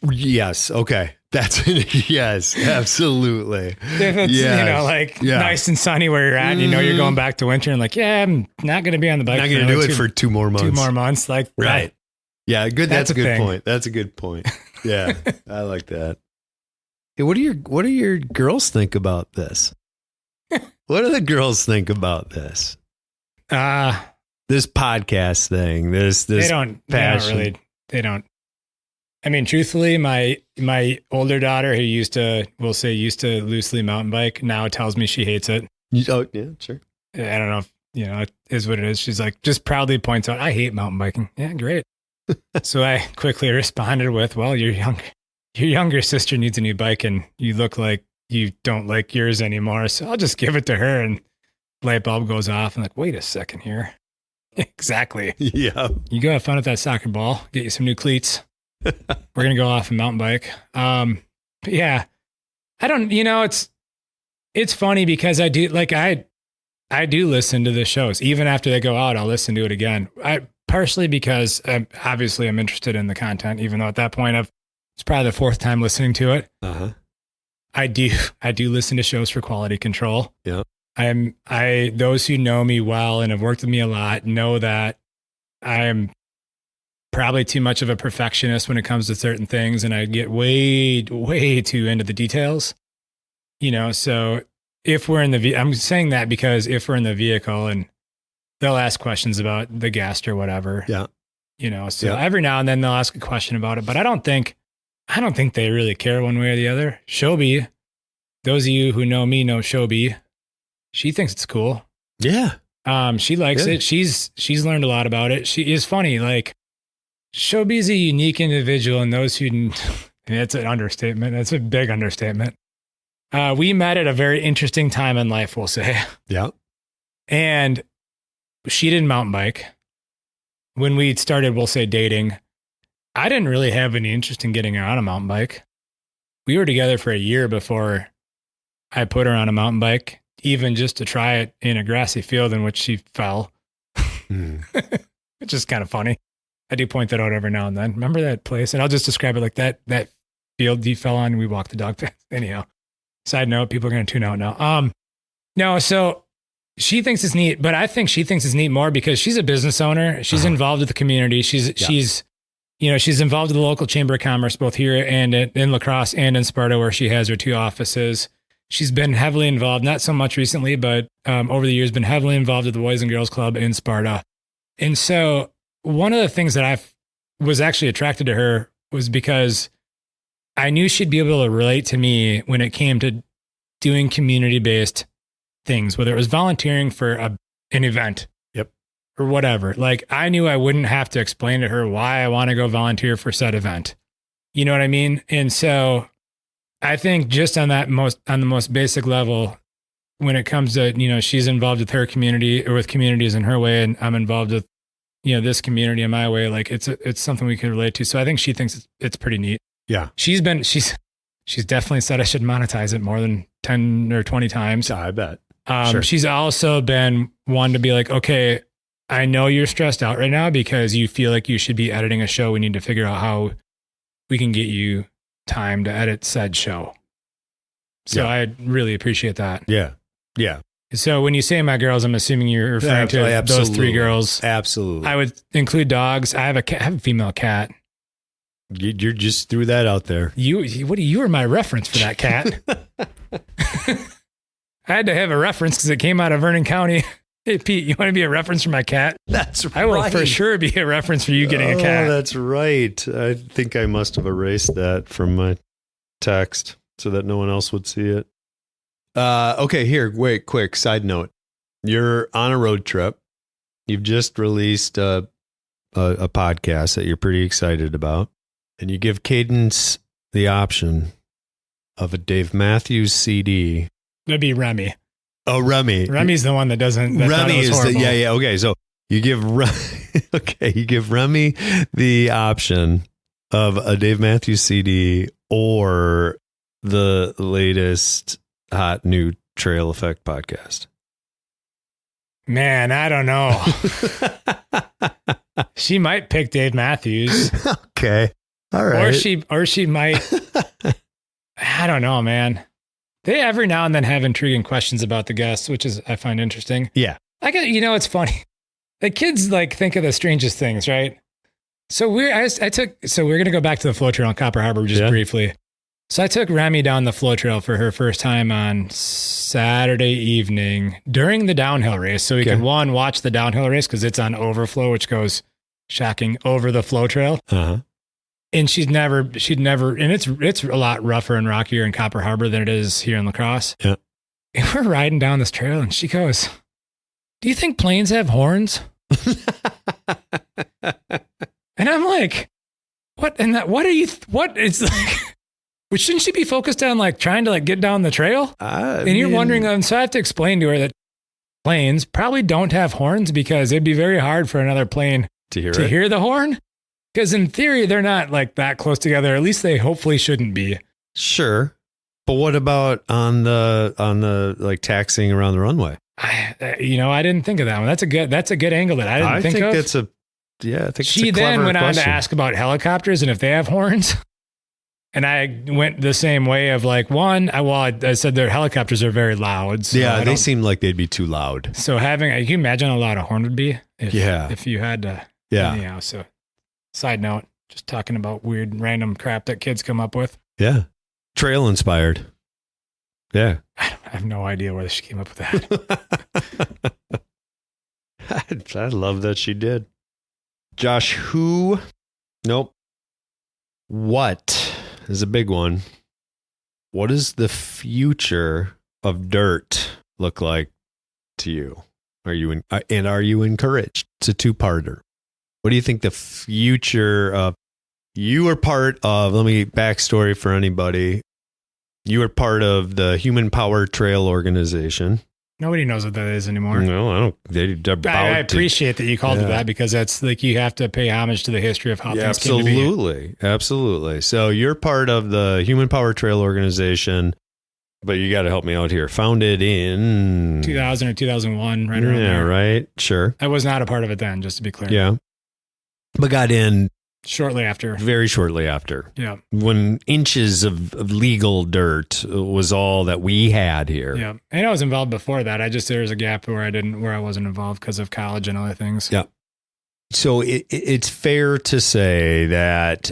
Yes. Okay. That's yes, absolutely. If it's, nice and sunny where you're at, and you're going back to winter and I'm not going to be on the bike. Not going to do it for 2 more months. 2 more months. Right. Yeah. Good. That's a good thing. Point. That's a good point. Yeah. I like that. Hey, what do your girls think about this? What do the girls think about this? This podcast thing, this passion. They don't. I mean, truthfully, my older daughter, who used to loosely mountain bike, now tells me she hates it. Oh, yeah, sure. I don't know if, it is what it is. She's just proudly points out, I hate mountain biking. Yeah, great. So I quickly responded with, well, your younger sister needs a new bike and you look like you don't like yours anymore. So I'll just give it to her, and light bulb goes off. I'm like, wait a second here. Exactly. Yeah. You go have fun with that soccer ball, get you some new cleats. We're going to go off and mountain bike. But yeah, I don't, it's funny because I do listen to the shows. Even after they go out, I'll listen to it again. Partially because obviously I'm interested in the content, even though at that point it's probably the 4th time listening to it. Uh-huh. I do listen to shows for quality control. Yeah. Those who know me well and have worked with me a lot know that I'm probably too much of a perfectionist when it comes to certain things, and I get way, way too into the details. So if we're in I'm saying that because if we're in the vehicle and they'll ask questions about the guest or whatever. Yeah. Every now and then they'll ask a question about it, but I don't think they really care one way or the other. Shobi, those of you who know me know Shobi. She thinks it's cool. Yeah. She likes it. She's learned a lot about it. She is funny. Shobi's a unique individual, and those who That's an understatement. That's a big understatement. We met at a very interesting time in life, we'll say. Yeah. And she didn't mountain bike. When we started, we'll say, dating, I didn't really have any interest in getting her on a mountain bike. We were together for a year before I put her on a mountain bike, even just to try it in a grassy field in which she fell, which is kind of funny. I do point that out every now and then. Remember that place? And I'll just describe it like that field you fell on. We walked the dog path. Anyhow, side note, people are going to tune out now. No, so she thinks it's neat, but I think she thinks it's neat more because she's a business owner. She's involved with the community. She's involved with the local chamber of commerce, both here and in La Crosse and in Sparta, where she has her 2 offices. She's been heavily involved, not so much recently, but over the years, been heavily involved with the Boys and Girls Club in Sparta. And so one of the things that I was actually attracted to her was because I knew she'd be able to relate to me when it came to doing community-based things, whether it was volunteering for an event. Yep. Or whatever. Like, I knew I wouldn't have to explain to her why I want to go volunteer for said event. You know what I mean? And so I think just on the most basic level, when it comes to, she's involved with her community or with communities in her way, and I'm involved with, this community in my way, like it's something we can relate to. So I think she thinks it's pretty neat. Yeah. She's definitely said I should monetize it more than 10 or 20 times. I bet. Sure. She's also been one to be like, okay, I know you're stressed out right now because you feel like you should be editing a show. We need to figure out how we can get you time to edit said show. So I really appreciate that. Yeah. Yeah. So when you say my girls, I'm assuming you're referring to those 3 girls. Absolutely. I would include dogs. I have a female cat. You just threw that out there. You were my reference for that cat. I had to have a reference because it came out of Vernon County. Hey, Pete, you want to be a reference for my cat? That's right. I will for sure be a reference for you getting a cat. Oh, that's right. I think I must have erased that from my text so that no one else would see it. Okay, here, wait, quick side note. You're on a road trip. You've just released a podcast that you're pretty excited about, and you give Cadence the option of a Dave Matthews CD. That'd be Remy. Oh, Remy. Remy's the one that doesn't. That Remy is horrible. yeah. Okay, so you give Remy the option of a Dave Matthews CD or the latest hot new Trail EAffect podcast. Man, I don't know. She might pick Dave Matthews. Okay, all right. Or she might. I don't know, man. They every now and then have intriguing questions about the guests, which is I find interesting. Yeah. It's funny. The kids think of the strangest things, right? So we're going to go back to the flow trail in Copper Harbor just briefly. So I took Remy down the flow trail for her first time on Saturday evening during the downhill race. So we could watch the downhill race because it's on overflow, which goes shocking over the flow trail. Uh-huh. And she'd never, and it's a lot rougher and rockier in Copper Harbor than it is here in La Crosse. Yeah. And we're riding down this trail and she goes, "Do you think planes have horns?" And I'm like, what? And it's like, which shouldn't she be focused on trying to get down the trail? And you're wondering, so I have to explain to her that planes probably don't have horns because it'd be very hard for another plane to hear the horn. Because in theory, they're not that close together. At least they hopefully shouldn't be. Sure. But what about on the taxiing around the runway? I didn't think of that one. That's a good angle that I didn't think of. I think she then went on to ask about helicopters and if they have horns. And I went the same way of I said their helicopters are very loud. So they seem like they'd be too loud. So can you imagine how loud a horn would be? If you had to. Yeah. Anyhow, so side note, just talking about weird random crap that kids come up with. Yeah. Trail inspired. Yeah. I have no idea where she came up with that. I love that she did. Josh, nope. What is a big one? What does the future of dirt look like to you? Are you encouraged? It's a 2-parter. What do you think the future of You were part of, let me backstory for anybody. You were part of the Human Power Trail organization. Nobody knows what that is anymore. No, I don't. I appreciate that you called it that, because that's like, you have to pay homage to the history of how things came to be. Absolutely. So you're part of the Human Power Trail organization, but you got to help me out here. Founded in 2000 or 2001, right around there. Right. Sure. I was not a part of it then, just to be clear. Yeah. But got in shortly after. Very shortly after. Yeah. When inches of legal dirt was all that we had here. Yeah. And I was involved before that. there was a gap where I wasn't involved because of college and other things. Yeah. So it's fair to say that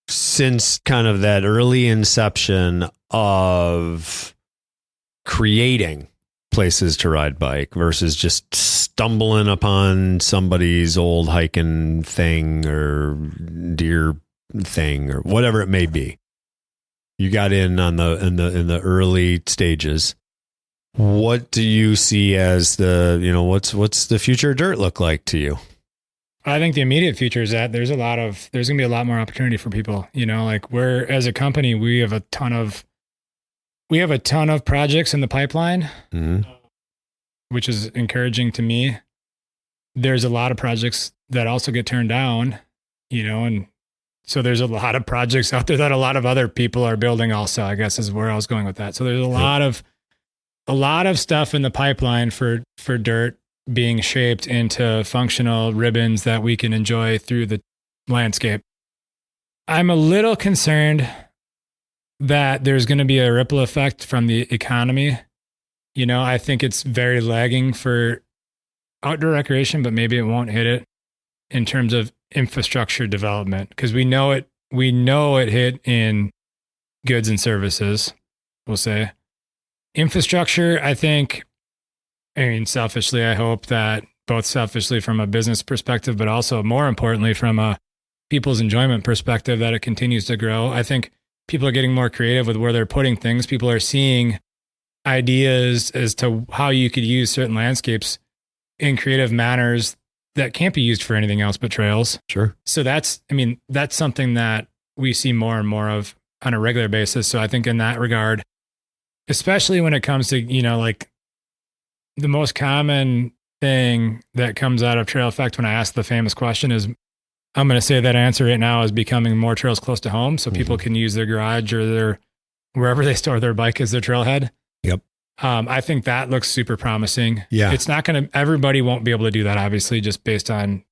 since kind of that early inception of creating places to ride bike versus just stumbling upon somebody's old hiking thing or deer thing or whatever it may be, you got in on in the early stages. What do you see as what's the future of dirt look like to you? I think the immediate future is that there's going to be a lot more opportunity for people. Like as a company, we have a ton of projects in the pipeline, which is encouraging to me. There's a lot of projects that also get turned down, and so there's a lot of projects out there that a lot of other people are building also, I guess is where I was going with that. So there's a lot of stuff in the pipeline for dirt being shaped into functional ribbons that we can enjoy through the landscape. I'm a little concerned that there's going to be a ripple effect from the economy. I think it's very lagging for outdoor recreation, but maybe it won't hit it in terms of infrastructure development, because we know it hit in goods and services, we'll say. Infrastructure, selfishly, I hope that both selfishly from a business perspective, but also more importantly from a people's enjoyment perspective, that it continues to grow. I think people are getting more creative with where they're putting things. People are seeing ideas as to how you could use certain landscapes in creative manners that can't be used for anything else but trails. Sure. So that's something that we see more and more of on a regular basis. So I think in that regard, especially when it comes to, like the most common thing that comes out of Trail EAffect when I ask the famous question is, I'm going to say that answer right now is becoming more trails close to home. So people can use their garage or wherever they store their bike as their trailhead. Yep. I think that looks super promising. Yeah. It's not everybody won't be able to do that, obviously, just based on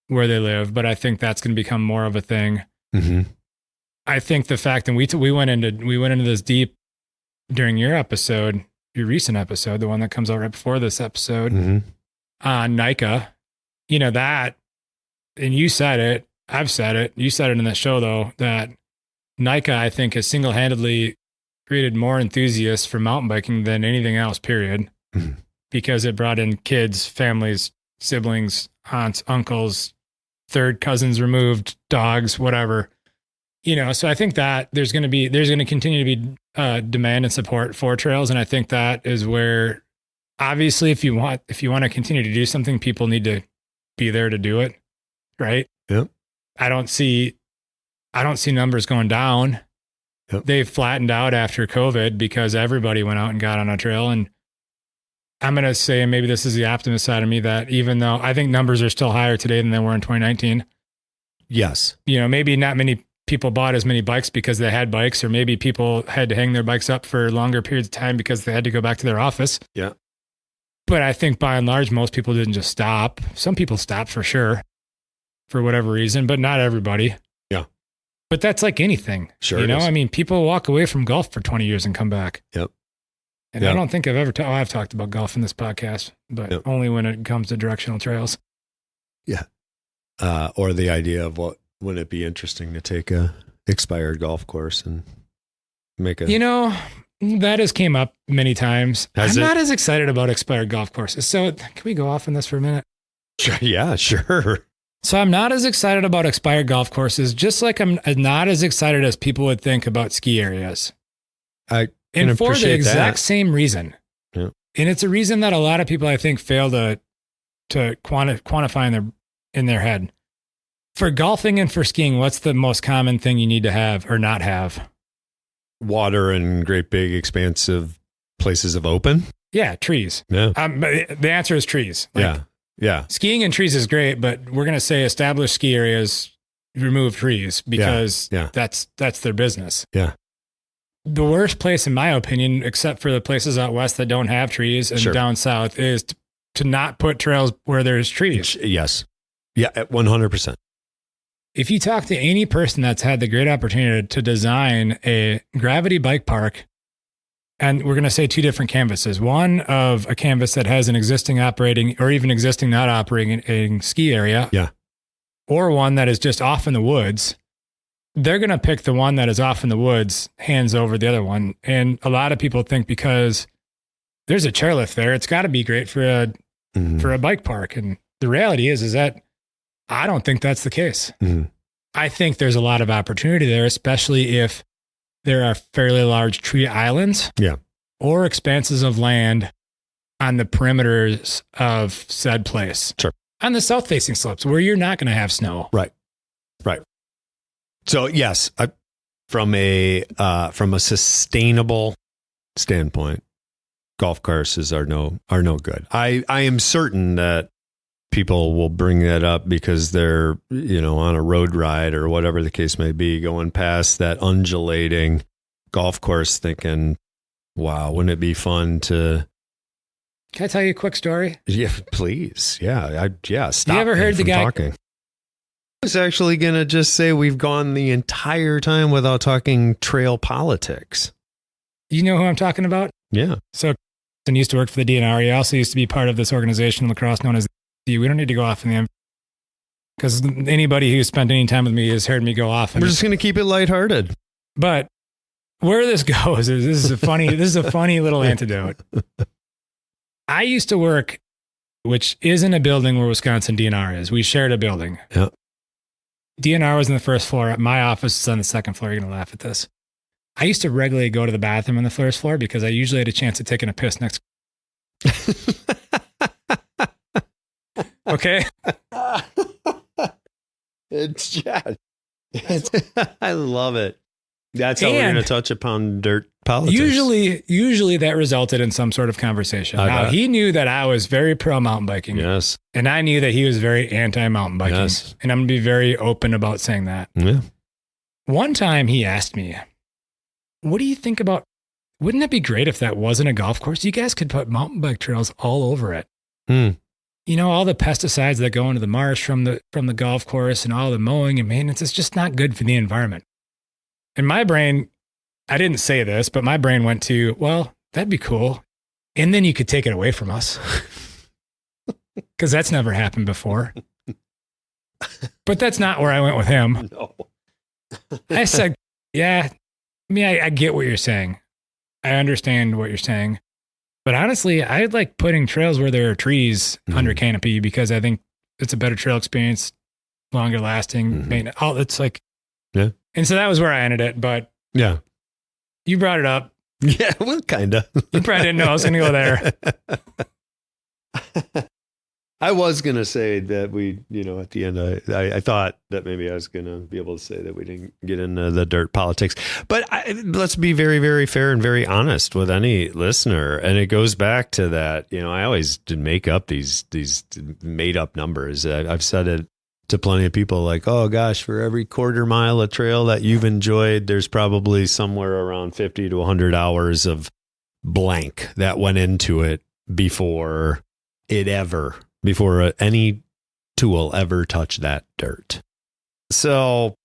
where they live, but I think that's going to become more of a thing. Mm-hmm. I think the fact, and we went into this deep during your recent episode, the one that comes out right before this episode, on NICA, that, and you said it, I've said it, you said it in that show though, that NICA, I think, has single-handedly created more enthusiasts for mountain biking than anything else, period. Because it brought in kids, families, siblings, aunts, uncles, third cousins removed, dogs, whatever. So I think that there's going to continue to be demand and support for trails. And I think that is where, obviously, if you want to continue to do something, people need to be there to do it. Right. Yep. I don't see numbers going down. Yep. They've flattened out after COVID because everybody went out and got on a trail. And I'm going to say, and maybe this is the optimist side of me, that even though I think numbers are still higher today than they were in 2019. Yes. Maybe not many people bought as many bikes because they had bikes, or maybe people had to hang their bikes up for longer periods of time because they had to go back to their office. Yeah. But I think by and large, most people didn't just stop. Some people stopped for sure, for whatever reason, but not everybody. Yeah. But that's like anything. Sure. People walk away from golf for 20 years and come back. Yep. And I don't think I've ever I've talked about golf in this podcast, but only when it comes to directional trails. Yeah. Or the idea of wouldn't it be interesting to take a expired golf course and make a... that has came up many times. I'm not as excited about expired golf courses. So can we go off on this for a minute? Yeah, sure. So I'm not as excited about expired golf courses, just like I'm not as excited as people would think about ski areas. And for the exact same reason. Yeah. And it's a reason that a lot of people, I think, fail to quantify in their head. For golfing and for skiing, what's the most common thing you need to have or not have? Water and great big expansive places of open. Yeah, trees. Yeah. The answer is trees. Yeah. Skiing and trees is great, but we're going to say established ski areas remove trees because that's their business. Yeah. The worst place, in my opinion, except for the places out west that don't have trees and down south, is to not put trails where there's trees. Yes. Yeah, 100%. If you talk to any person that's had the great opportunity to design a gravity bike park, and we're going to say two different canvases, one of a canvas that has an existing operating or even existing not operating ski area, or one that is just off in the woods, they're going to pick the one that is off in the woods, hands over the other one. And a lot of people think because there's a chairlift there, it's got to be great for a bike park. And the reality is that I don't think that's the case. I think there's a lot of opportunity there, especially if there are fairly large tree islands or expanses of land on the perimeters of said place. Sure. On the south-facing slopes where you're not going to have snow. Right. So yes, from a sustainable standpoint, golf courses are no good. I am certain that people will bring that up because they're, on a road ride or whatever the case may be, going past that undulating golf course thinking, wow, wouldn't it be fun to... Can I tell you a quick story? Yeah, please. Yeah. Stop. You ever heard the guy talking? I was actually going to just say we've gone the entire time without talking trail politics. You know who I'm talking about? Yeah. So I used to work for the DNR. He also used to be part of this organization in lacrosse known as the... We don't need to go off in the... Because anybody who's spent any time with me has heard me go off. We're just going to keep it lighthearted. But where this goes is this is a funny little antidote. I used to work, which isn't a building where Wisconsin DNR is. We shared a building. Yeah. DNR was on the first floor. My office is on the second floor. You're going to laugh at this. I used to regularly go to the bathroom on the first floor because I usually had a chance of taking a piss next. Okay. I love it. That's how we're going to touch upon dirt politics. Usually that resulted in some sort of conversation. Now, he knew that I was very pro mountain biking. Yes. And I knew that he was very anti mountain biking. Yes. And I'm going to be very open about saying that. Yeah. One time he asked me, what do you think about, wouldn't it be great if that wasn't a golf course? You guys could put mountain bike trails all over it. All the pesticides that go into the marsh from the golf course and all the mowing and maintenance, it's just not good for the environment. And my brain, I didn't say this, but my brain went to, well, that'd be cool. And then you could take it away from us. Because that's never happened before. But that's not where I went with him. No. I said, yeah, I get what you're saying. I understand what you're saying. But honestly, I like putting trails where there are trees under canopy because I think it's a better trail experience, longer lasting. It's like, yeah. And so that was where I ended it. But yeah, you brought it up. Yeah, well, kind of. You probably didn't know I was going to go there. I was going to say that we, at the end, I thought that maybe I was going to be able to say that we didn't get into the dirt politics. But let's be very, very fair and very honest with any listener. And it goes back to that, I always did make up these made up numbers. I've said it to plenty of people like, oh gosh, for every quarter mile of trail that you've enjoyed, there's probably somewhere around 50 to 100 hours of blank that went into it before any tool ever touched that dirt. So,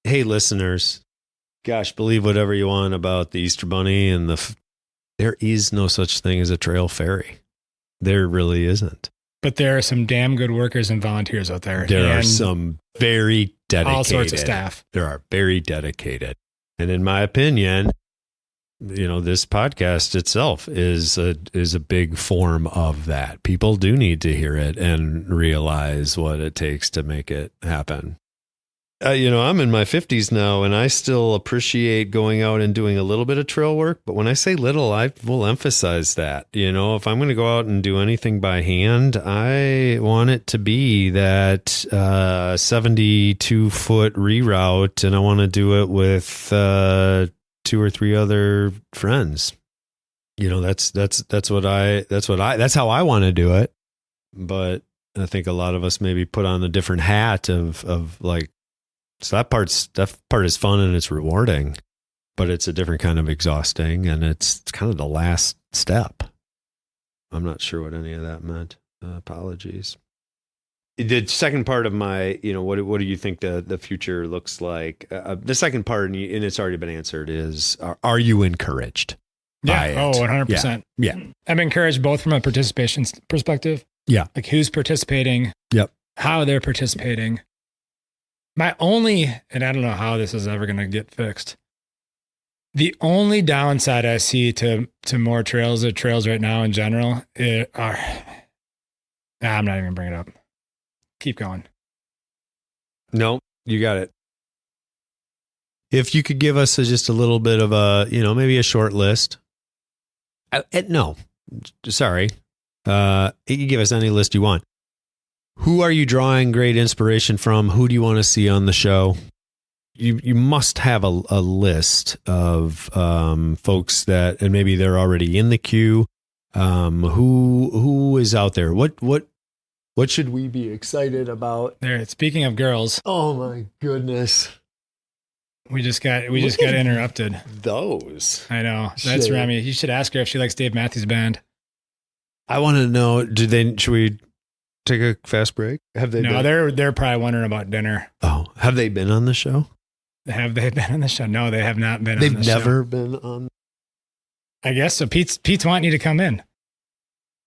hey, listeners, gosh, believe whatever you want about the Easter Bunny and there is no such thing as a trail fairy. There really isn't. But there are some damn good workers and volunteers out there. There are some very dedicated. All sorts of staff. There are very dedicated. And in my opinion, this podcast itself is a big form of that. People do need to hear it and realize what it takes to make it happen. I'm in my 50s now, and I still appreciate going out and doing a little bit of trail work. But when I say little, I will emphasize that. If I'm going to go out and do anything by hand, I want it to be that 72-foot reroute, and I want to do it with 2 or 3 other friends. That's how I want to do it. But I think a lot of us maybe put on a different hat of like. So that part is fun and it's rewarding, but it's a different kind of exhausting, and it's kind of the last step. I'm not sure what any of that meant. Apologies. The second part of my, what do you think the future looks like? The second part, and it's already been answered, is are you encouraged? Yeah. Oh, 100%. Yeah. I'm encouraged both from a participation perspective. Yeah. Like who's participating. Yep. How they're participating. My only, and I don't know how this is ever going to get fixed. The only downside I see to more trails or trails right now in general are, I'm not even bringing it up. Keep going. No, you got it. If you could give us just a little bit of maybe a short list. No, sorry. You can give us any list you want. Who are you drawing great inspiration from? Who do you want to see on the show? You must have a list of folks that, and maybe they're already in the queue. Who is out there? What should we be excited about? There. Speaking of girls, oh my goodness, we just got interrupted. Those. I know. That's Remy. You should ask her if she likes Dave Matthews Band. I want to know. Should we take a fast break? Have they? No, they're probably wondering about dinner. Oh, have they been on the show? Have they been on the show? No, they have not been. They've never been on. I guess so. Pete's wanting you to come in.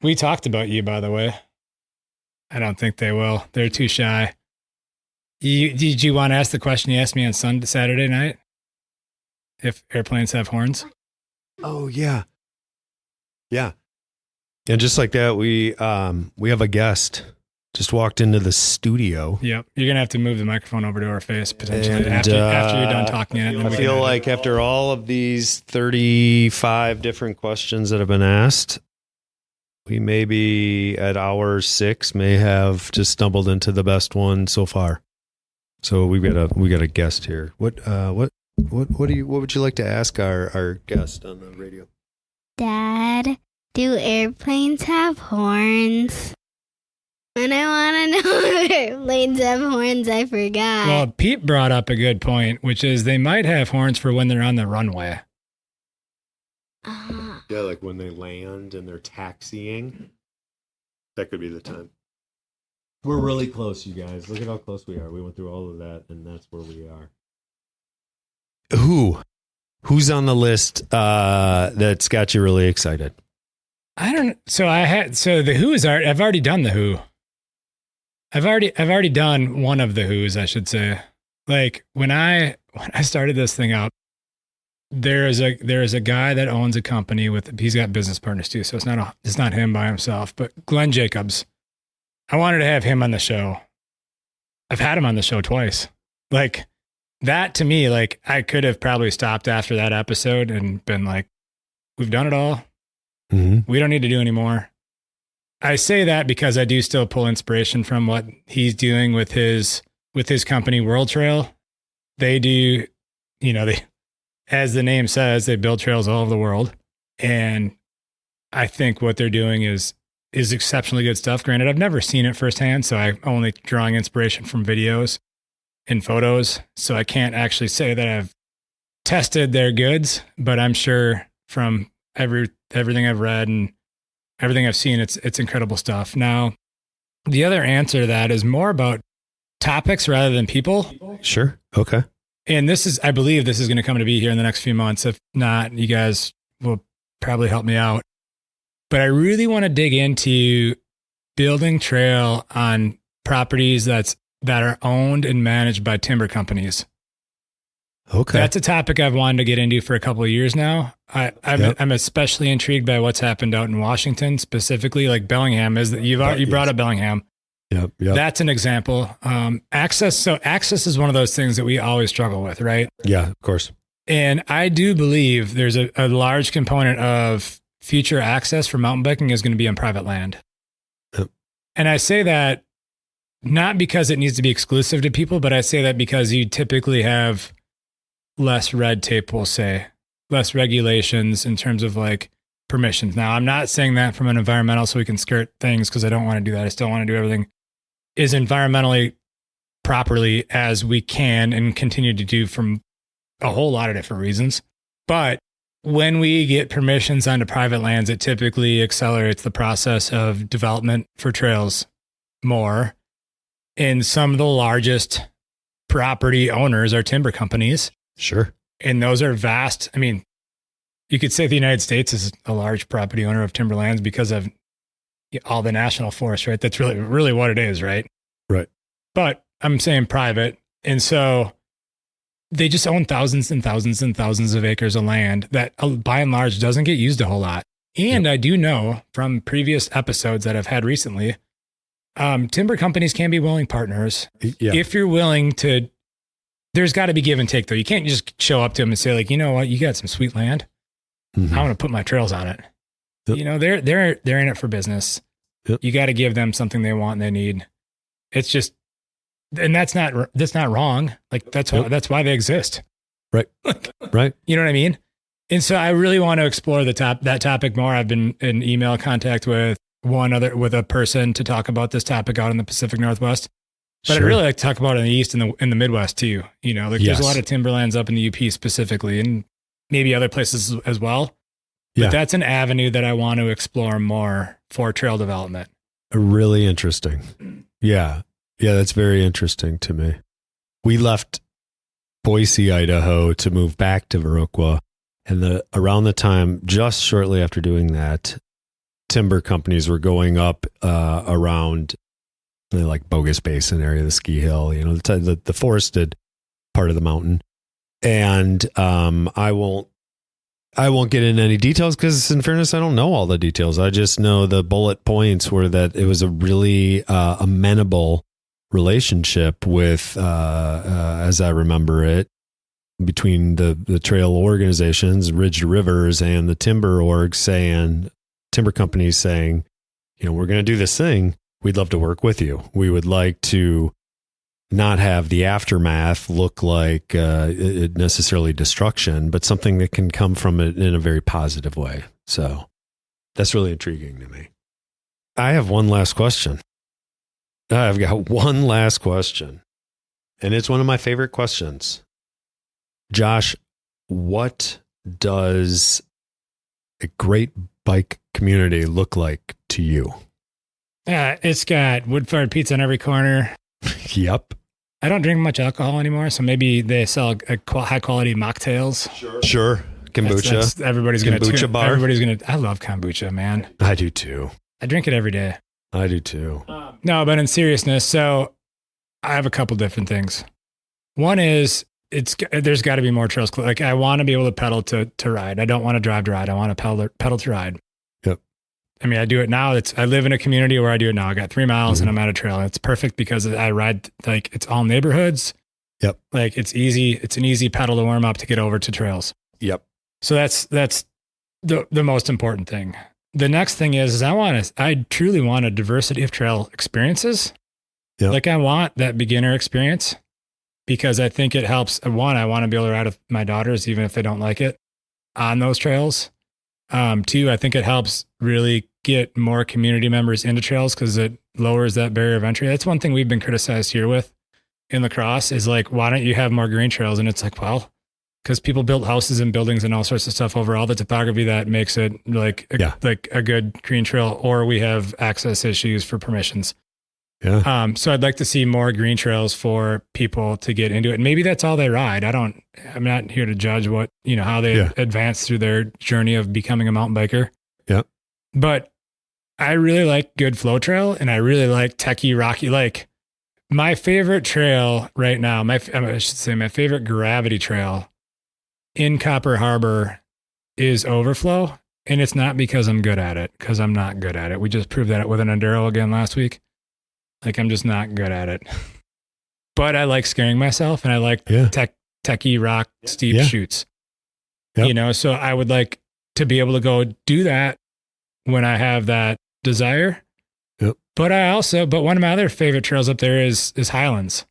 We talked about you, by the way. I don't think they will. They're too shy. Did you want to ask the question you asked me on Saturday night? If airplanes have horns? Oh yeah, yeah. And just like that, we have a guest just walked into the studio. Yep. You're going to have to move the microphone over to her face potentially after you're done talking. I feel like after all of these 35 different questions that have been asked, we maybe at hour 6 may have just stumbled into the best one so far. So we got a guest here. What would you like to ask our guest on the radio? Dad, do airplanes have horns? And I want to know if airplanes have horns. I forgot. Well, Pete brought up a good point, which is they might have horns for when they're on the runway. Yeah, like when they land and they're taxiing. That could be the time. We're really close, you guys. Look at how close we are. We went through all of that, and that's where we are. Who's on the list that's got you really excited? I don't. So the Who's are. I've already done the Who. I've already done one of the Who's, I should say. Like when I started this thing out, there is a guy that owns a company he's got business partners too. So it's not him by himself, but Glenn Jacobs. I wanted to have him on the show. I've had him on the show twice. Like that to me, like I could have probably stopped after that episode and been like, we've done it all. Mm-hmm. We don't need to do any more. I say that because I do still pull inspiration from what he's doing with his company, World Trail. They do, as the name says, they build trails all over the world. And I think what they're doing is exceptionally good stuff. Granted, I've never seen it firsthand, so I'm only drawing inspiration from videos and photos. So I can't actually say that I've tested their goods, but I'm sure from everything I've read and everything I've seen, it's incredible stuff. Now, the other answer to that is more about topics rather than people. Sure. Okay. And I believe this is going to come to be here in the next few months. If not, you guys will probably help me out. But I really want to dig into building trail on properties that are owned and managed by timber companies. Okay. That's a topic I've wanted to get into for a couple of years now. I'm especially intrigued by what's happened out in Washington, specifically like Bellingham. You brought up Bellingham. Yep. That's an example. Access. So access is one of those things that we always struggle with, right? Yeah, of course. And I do believe there's a large component of future access for mountain biking is going to be on private land. Yep. And I say that not because it needs to be exclusive to people, but I say that because you typically have less red tape, we'll say, less regulations in terms of like permissions. Now, I'm not saying that from an environmental so we can skirt things because I don't want to do that. I still want to do everything is environmentally properly as we can and continue to do from a whole lot of different reasons. But when we get permissions onto private lands, it typically accelerates the process of development for trails more. And some of the largest property owners are timber companies. Sure. And those are vast. I mean, you could say the United States is a large property owner of timberlands because of all the national forests, right? That's really what it is, right? Right. But I'm saying private. And so they just own thousands and thousands and thousands of acres of land that by and large doesn't get used a whole lot. And I do know from previous episodes that I've had recently, timber companies can be willing partners. Yeah. If you're willing to, there's got to be give and take though. You can't just show up to them and say like, you know what, you got some sweet land. Mm-hmm. I want to put my trails on it. Yep. You know, they're in it for business. Yep. You got to give them something they want and they need. It's just, and that's not wrong. Like that's why they exist. Right. Right. You know what I mean? And so I really want to explore that topic more. I've been in email contact with a person to talk about this topic out in the Pacific Northwest. But I'd really like to talk about it in the East and in the Midwest too. You know, like there's a lot of timberlands up in the UP specifically and maybe other places as well. But that's an avenue that I want to explore more for trail development. Really interesting. Yeah. Yeah, that's very interesting to me. We left Boise, Idaho to move back to Viroqua. And around the time, just shortly after doing that, timber companies were going up around like Bogus Basin area, the ski hill, you know, the forested part of the mountain. And I won't get into any details because in fairness, I don't know all the details. I just know the bullet points were that it was a really amenable relationship with, as I remember it, between the trail organizations, Ridge Rivers, and the timber companies saying, you know, we're going to do this thing. We'd love to work with you. We would like to not have the aftermath look like necessarily destruction, but something that can come from it in a very positive way. So that's really intriguing to me. I have one last question. I've got one last question, and it's one of my favorite questions. Josh, what does a great bike community look like to you? It's got wood-fired pizza in every corner. Yep. I don't drink much alcohol anymore, so maybe they sell high-quality mocktails. Sure. Kombucha. Everybody's going to. I love kombucha, man. I do too. I drink it every day. I do too. No, but in seriousness, so I have a couple different things. One is there's got to be more trails. Like I want to be able to pedal to ride. I don't want to drive to ride. I want to pedal to ride. Yep. I mean, I do it now. I live in a community where I do it now. I got 3 miles and I'm at a trail. It's perfect because I ride like it's all neighborhoods. Yep. Like it's easy. It's an easy pedal to warm up to get over to trails. Yep. So that's the most important thing. The next thing is I truly want a diversity of trail experiences. Yep. Like I want that beginner experience because I think it helps. One, I want to be able to ride with my daughters, even if they don't like it, on those trails. Two, I think it helps really get more community members into trails because it lowers that barrier of entry. That's one thing we've been criticized here with in La Crosse is like, why don't you have more green trails? And it's like, well, because people built houses and buildings and all sorts of stuff over all the topography that makes it like a good green trail, or we have access issues for permissions. Yeah. So I'd like to see more green trails for people to get into it. And maybe that's all they ride. I'm not here to judge how they advance through their journey of becoming a mountain biker. Yeah. But I really like good flow trail and I really like techie rocky. Like my favorite trail right now, my favorite gravity trail in Copper Harbor is Overflow. And it's not because I'm good at it, because I'm not good at it. We just proved that with an Enduro again last week. Like I'm just not good at it. But I like scaring myself, and I like techie rock steep shoots. Yep. You know, so I would like to be able to go do that when I have that desire. Yep. But one of my other favorite trails up there is Highlands,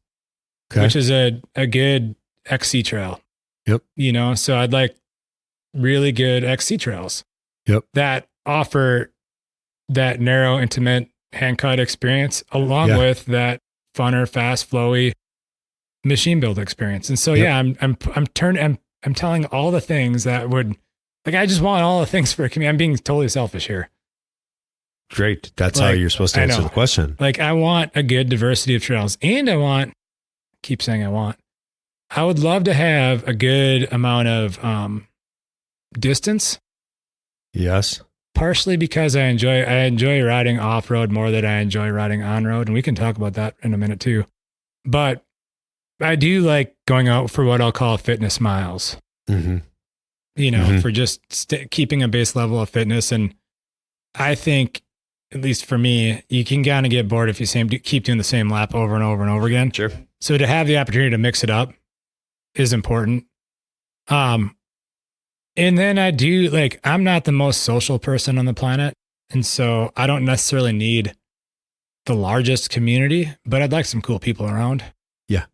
which is a good XC trail. Yep. You know, so I'd like really good XC trails. Yep. That offer that narrow, intimate hand cut experience along with that funner, fast, flowy machine build experience. And so, I'm telling all the things that would, like, I just want all the things for a community. I'm being totally selfish here. Great. That's how you're supposed to answer the question. Like, I want a good diversity of trails, and I would love to have a good amount of distance. Yes. Partially because I enjoy riding off-road more than I enjoy riding on-road. And we can talk about that in a minute too. But I do like going out for what I'll call fitness miles, you know, for just keeping a base level of fitness. And I think, at least for me, you can kind of get bored if you keep doing the same lap over and over and over again. Sure. So to have the opportunity to mix it up is important. And then I do, like, I'm not the most social person on the planet. And so I don't necessarily need the largest community, but I'd like some cool people around. Yeah.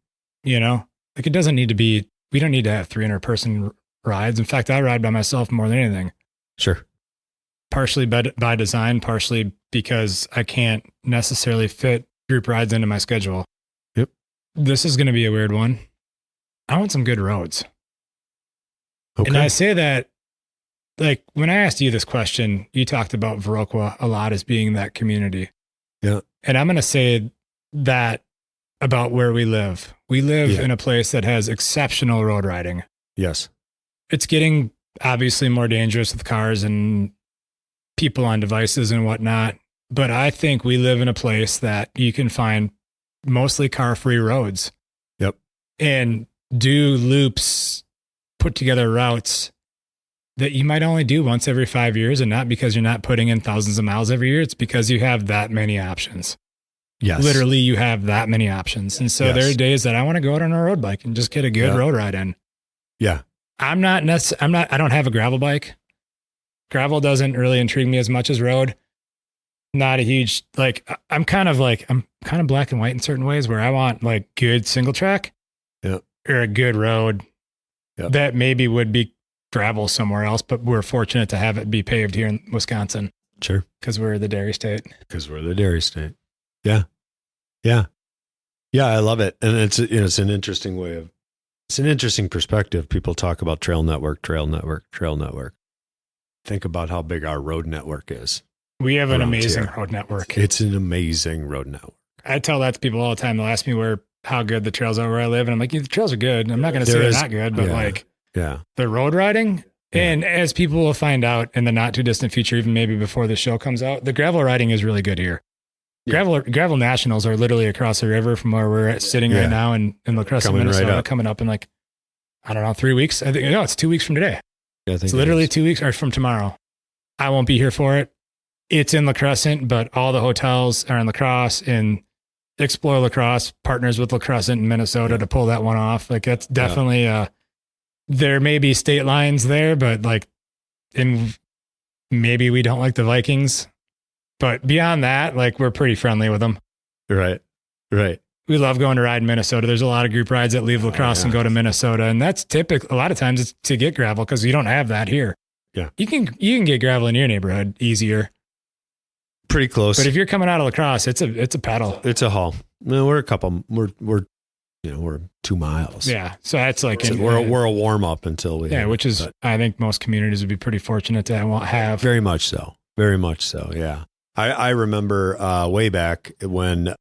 You know, like, it doesn't need to be, we don't need to have 300 person rides. In fact, I ride by myself more than anything. Sure. Partially by design, partially because I can't necessarily fit group rides into my schedule. Yep. This is going to be a weird one. I want some good roads. Okay. And I say that, like, when I asked you this question, you talked about Viroqua a lot as being that community. Yeah. And I'm going to say that about where we live. We live in a place that has exceptional road riding. Yes. It's getting obviously more dangerous with cars and people on devices and whatnot. But I think we live in a place that you can find mostly car-free roads. Yep. And do loops, put together routes that you might only do once every 5 years, and not because you're not putting in thousands of miles every year. It's because you have that many options. Yes. Literally, you have that many options. And so there are days that I want to go out on a road bike and just get a good road ride in. Yeah. I don't have a gravel bike. Gravel doesn't really intrigue me as much as road. Not a huge, like, I'm kind of black and white in certain ways, where I want like good single track or a good road that maybe would be gravel somewhere else, but we're fortunate to have it be paved here in Wisconsin. Sure. Because we're the dairy state. Yeah. Yeah. Yeah. I love it. And it's an interesting it's an interesting perspective. People talk about trail network. Think about how big our road network is. We have an amazing road network. It's an amazing road network. I tell that to people all the time. They'll ask me how good the trails are where I live. And I'm like, the trails are good. I'm not going to say they're not good, but the road riding. And as people will find out in the not too distant future, even maybe before the show comes out, the gravel riding is really good here. Gravel nationals are literally across the river from where we're sitting right now in La Crosse, Minnesota, coming up in like, I don't know, 3 weeks. I think, no, it's 2 weeks from today. Yeah, I think it's literally 2 weeks or from tomorrow. I won't be here for it. It's in La Crosse, but all the hotels are in La Crosse, and Explore La Crosse partners with La Crosse in Minnesota to pull that one off. Like, that's definitely, there may be state lines there, but like, maybe we don't like the Vikings. But beyond that, like, we're pretty friendly with them. Right. We love going to ride in Minnesota. There's a lot of group rides that leave La Crosse and go to Minnesota. And that's typical. A lot of times it's to get gravel because you don't have that here. Yeah. You can get gravel in your neighborhood easier. Pretty close. But if you're coming out of La Crosse, it's a pedal. It's a haul. No, we're 2 miles. Yeah. So that's like, we're a warm up until we. Yeah. Which is, I think most communities would be pretty fortunate to have. Very much so. Yeah. I remember way back when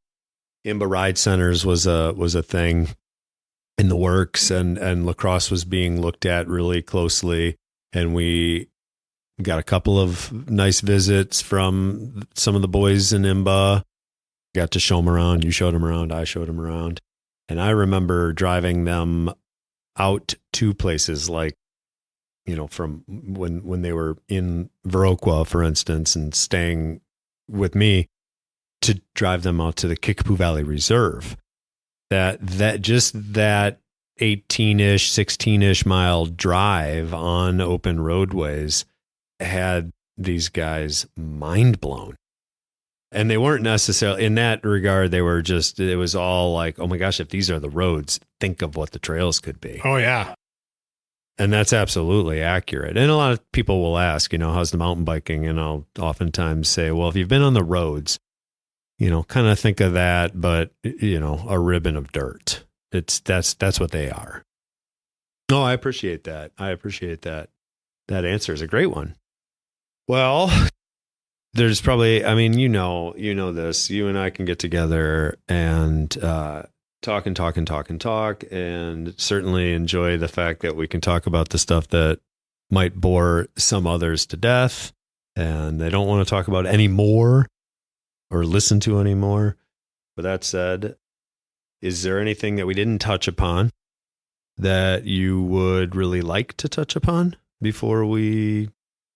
IMBA Ride Centers was a thing in the works, and La Crosse was being looked at really closely, and we got a couple of nice visits from some of the boys in IMBA. Got to show them around. You showed them around. I showed them around, and I remember driving them out to places like, from when they were in Viroqua, for instance, and staying with me, to drive them out to the Kickapoo Valley Reserve. That 18-ish, 16-ish mile drive on open roadways had these guys mind blown. And they weren't necessarily, in that regard, they were just, it was all like, oh my gosh, if these are the roads, think of what the trails could be. Oh, yeah. And that's absolutely accurate. And a lot of people will ask, how's the mountain biking? And I'll oftentimes say, well, if you've been on the roads, kind of think of that, but, a ribbon of dirt. That's what they are. Oh, I appreciate that. That answer is a great one. Well, there's probably, this, you and I can get together and talk and certainly enjoy the fact that we can talk about the stuff that might bore some others to death and they don't want to talk about anymore or listen to anymore. With that said, is there anything that we didn't touch upon that you would really like to touch upon before we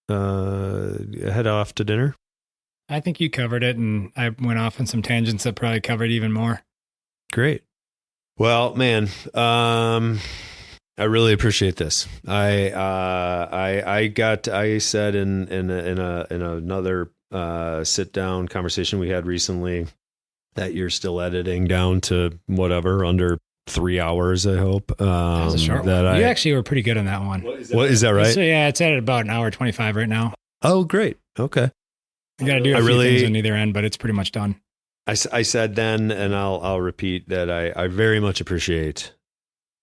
head off to dinner? I think you covered it, and I went off on some tangents that probably covered even more. Great. Well, man, I really appreciate this. I said in another sit down conversation we had recently that you're still editing down to whatever under 3 hours. I hope that was a short one. You actually were pretty good on that one. What is that right? So yeah, it's at about an hour 25 right now. Oh, great. Okay. You got to do a few things on either end, but it's pretty much done. I said then, and I'll repeat that I very much appreciate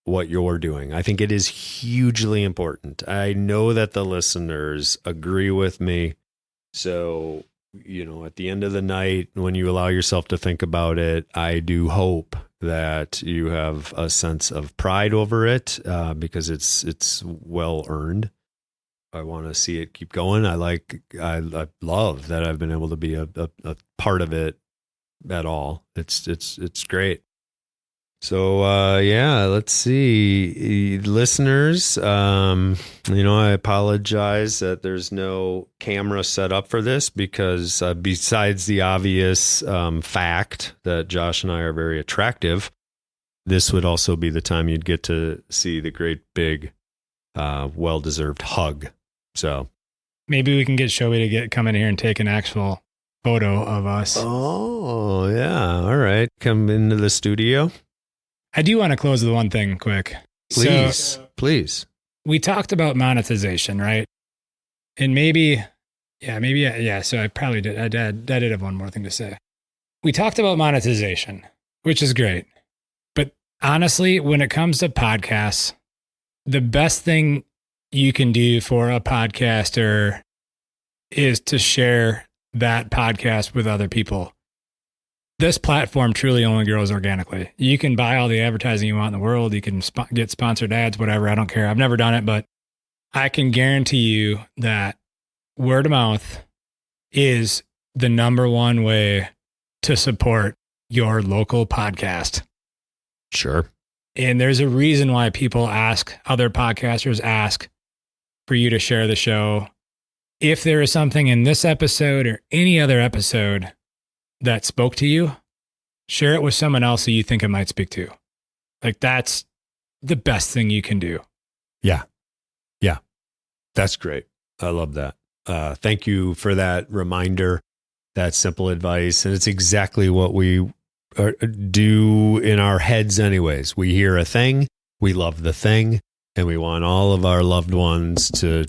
what you're doing. I think it is hugely important. I know that the listeners agree with me. So, at the end of the night, when you allow yourself to think about it, I do hope that you have a sense of pride over it because it's well earned. I want to see it keep going. I love that I've been able to be a part of it at all. It's great. So, let's see, listeners, I apologize that there's no camera set up for this because besides the obvious fact that Josh and I are very attractive, this would also be the time you'd get to see the great big, well-deserved hug. So maybe we can get Shobi to come in here and take an actual photo of us. Oh, yeah. All right. Come into the studio. I do want to close with one thing quick. Please. We talked about monetization, right? And maybe. So I probably did. I did have one more thing to say. We talked about monetization, which is great. But honestly, when it comes to podcasts, the best thing you can do for a podcaster is to share that podcast with other people. This platform truly only grows organically. You can buy all the advertising you want in the world. You can get sponsored ads, whatever. I don't care. I've never done it, but I can guarantee you that word of mouth is the number one way to support your local podcast. Sure. And there's a reason why people other podcasters ask for you to share the show. If there is something in this episode or any other episode that spoke to you, share it with someone else who you think it might speak to. Like, that's the best thing you can do. Yeah. That's great. I love that. Thank you for that reminder, that simple advice. And it's exactly what we do in our heads anyways. We hear a thing, we love the thing, and we want all of our loved ones to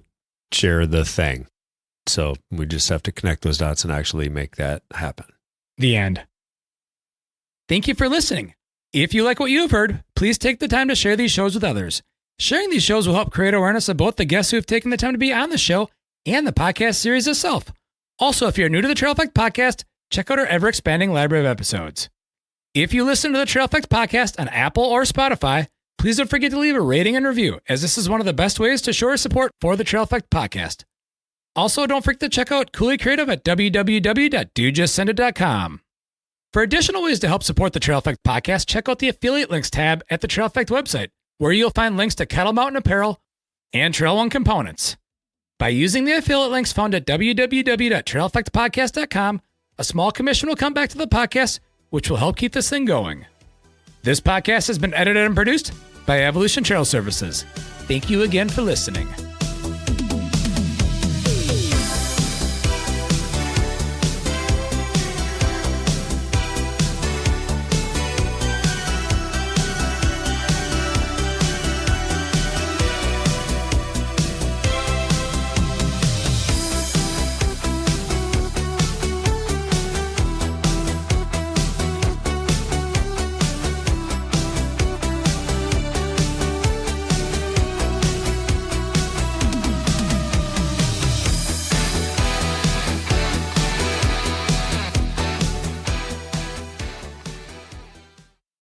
share the thing. So we just have to connect those dots and actually make that happen. The end. Thank you for listening. If you like what you have heard, please take the time to share these shows with others. Sharing these shows will help create awareness of both the guests who have taken the time to be on the show and the podcast series itself. Also, if you're new to the Trail EAffect Podcast, check out our ever-expanding library of episodes. If you listen to the Trail EAffect Podcast on Apple or Spotify, please don't forget to leave a rating and review, as this is one of the best ways to show your support for the Trail EAffect Podcast. Also, don't forget to check out Cooley Creative at www.dudejustsendit.com. For additional ways to help support the Trail EAffect Podcast, check out the affiliate links tab at the Trail EAffect website, where you'll find links to Kettle Mountain apparel and Trail One components. By using the affiliate links found at www.traileeffectpodcast.com, a small commission will come back to the podcast, which will help keep this thing going. This podcast has been edited and produced by Evolution Trail Services. Thank you again for listening.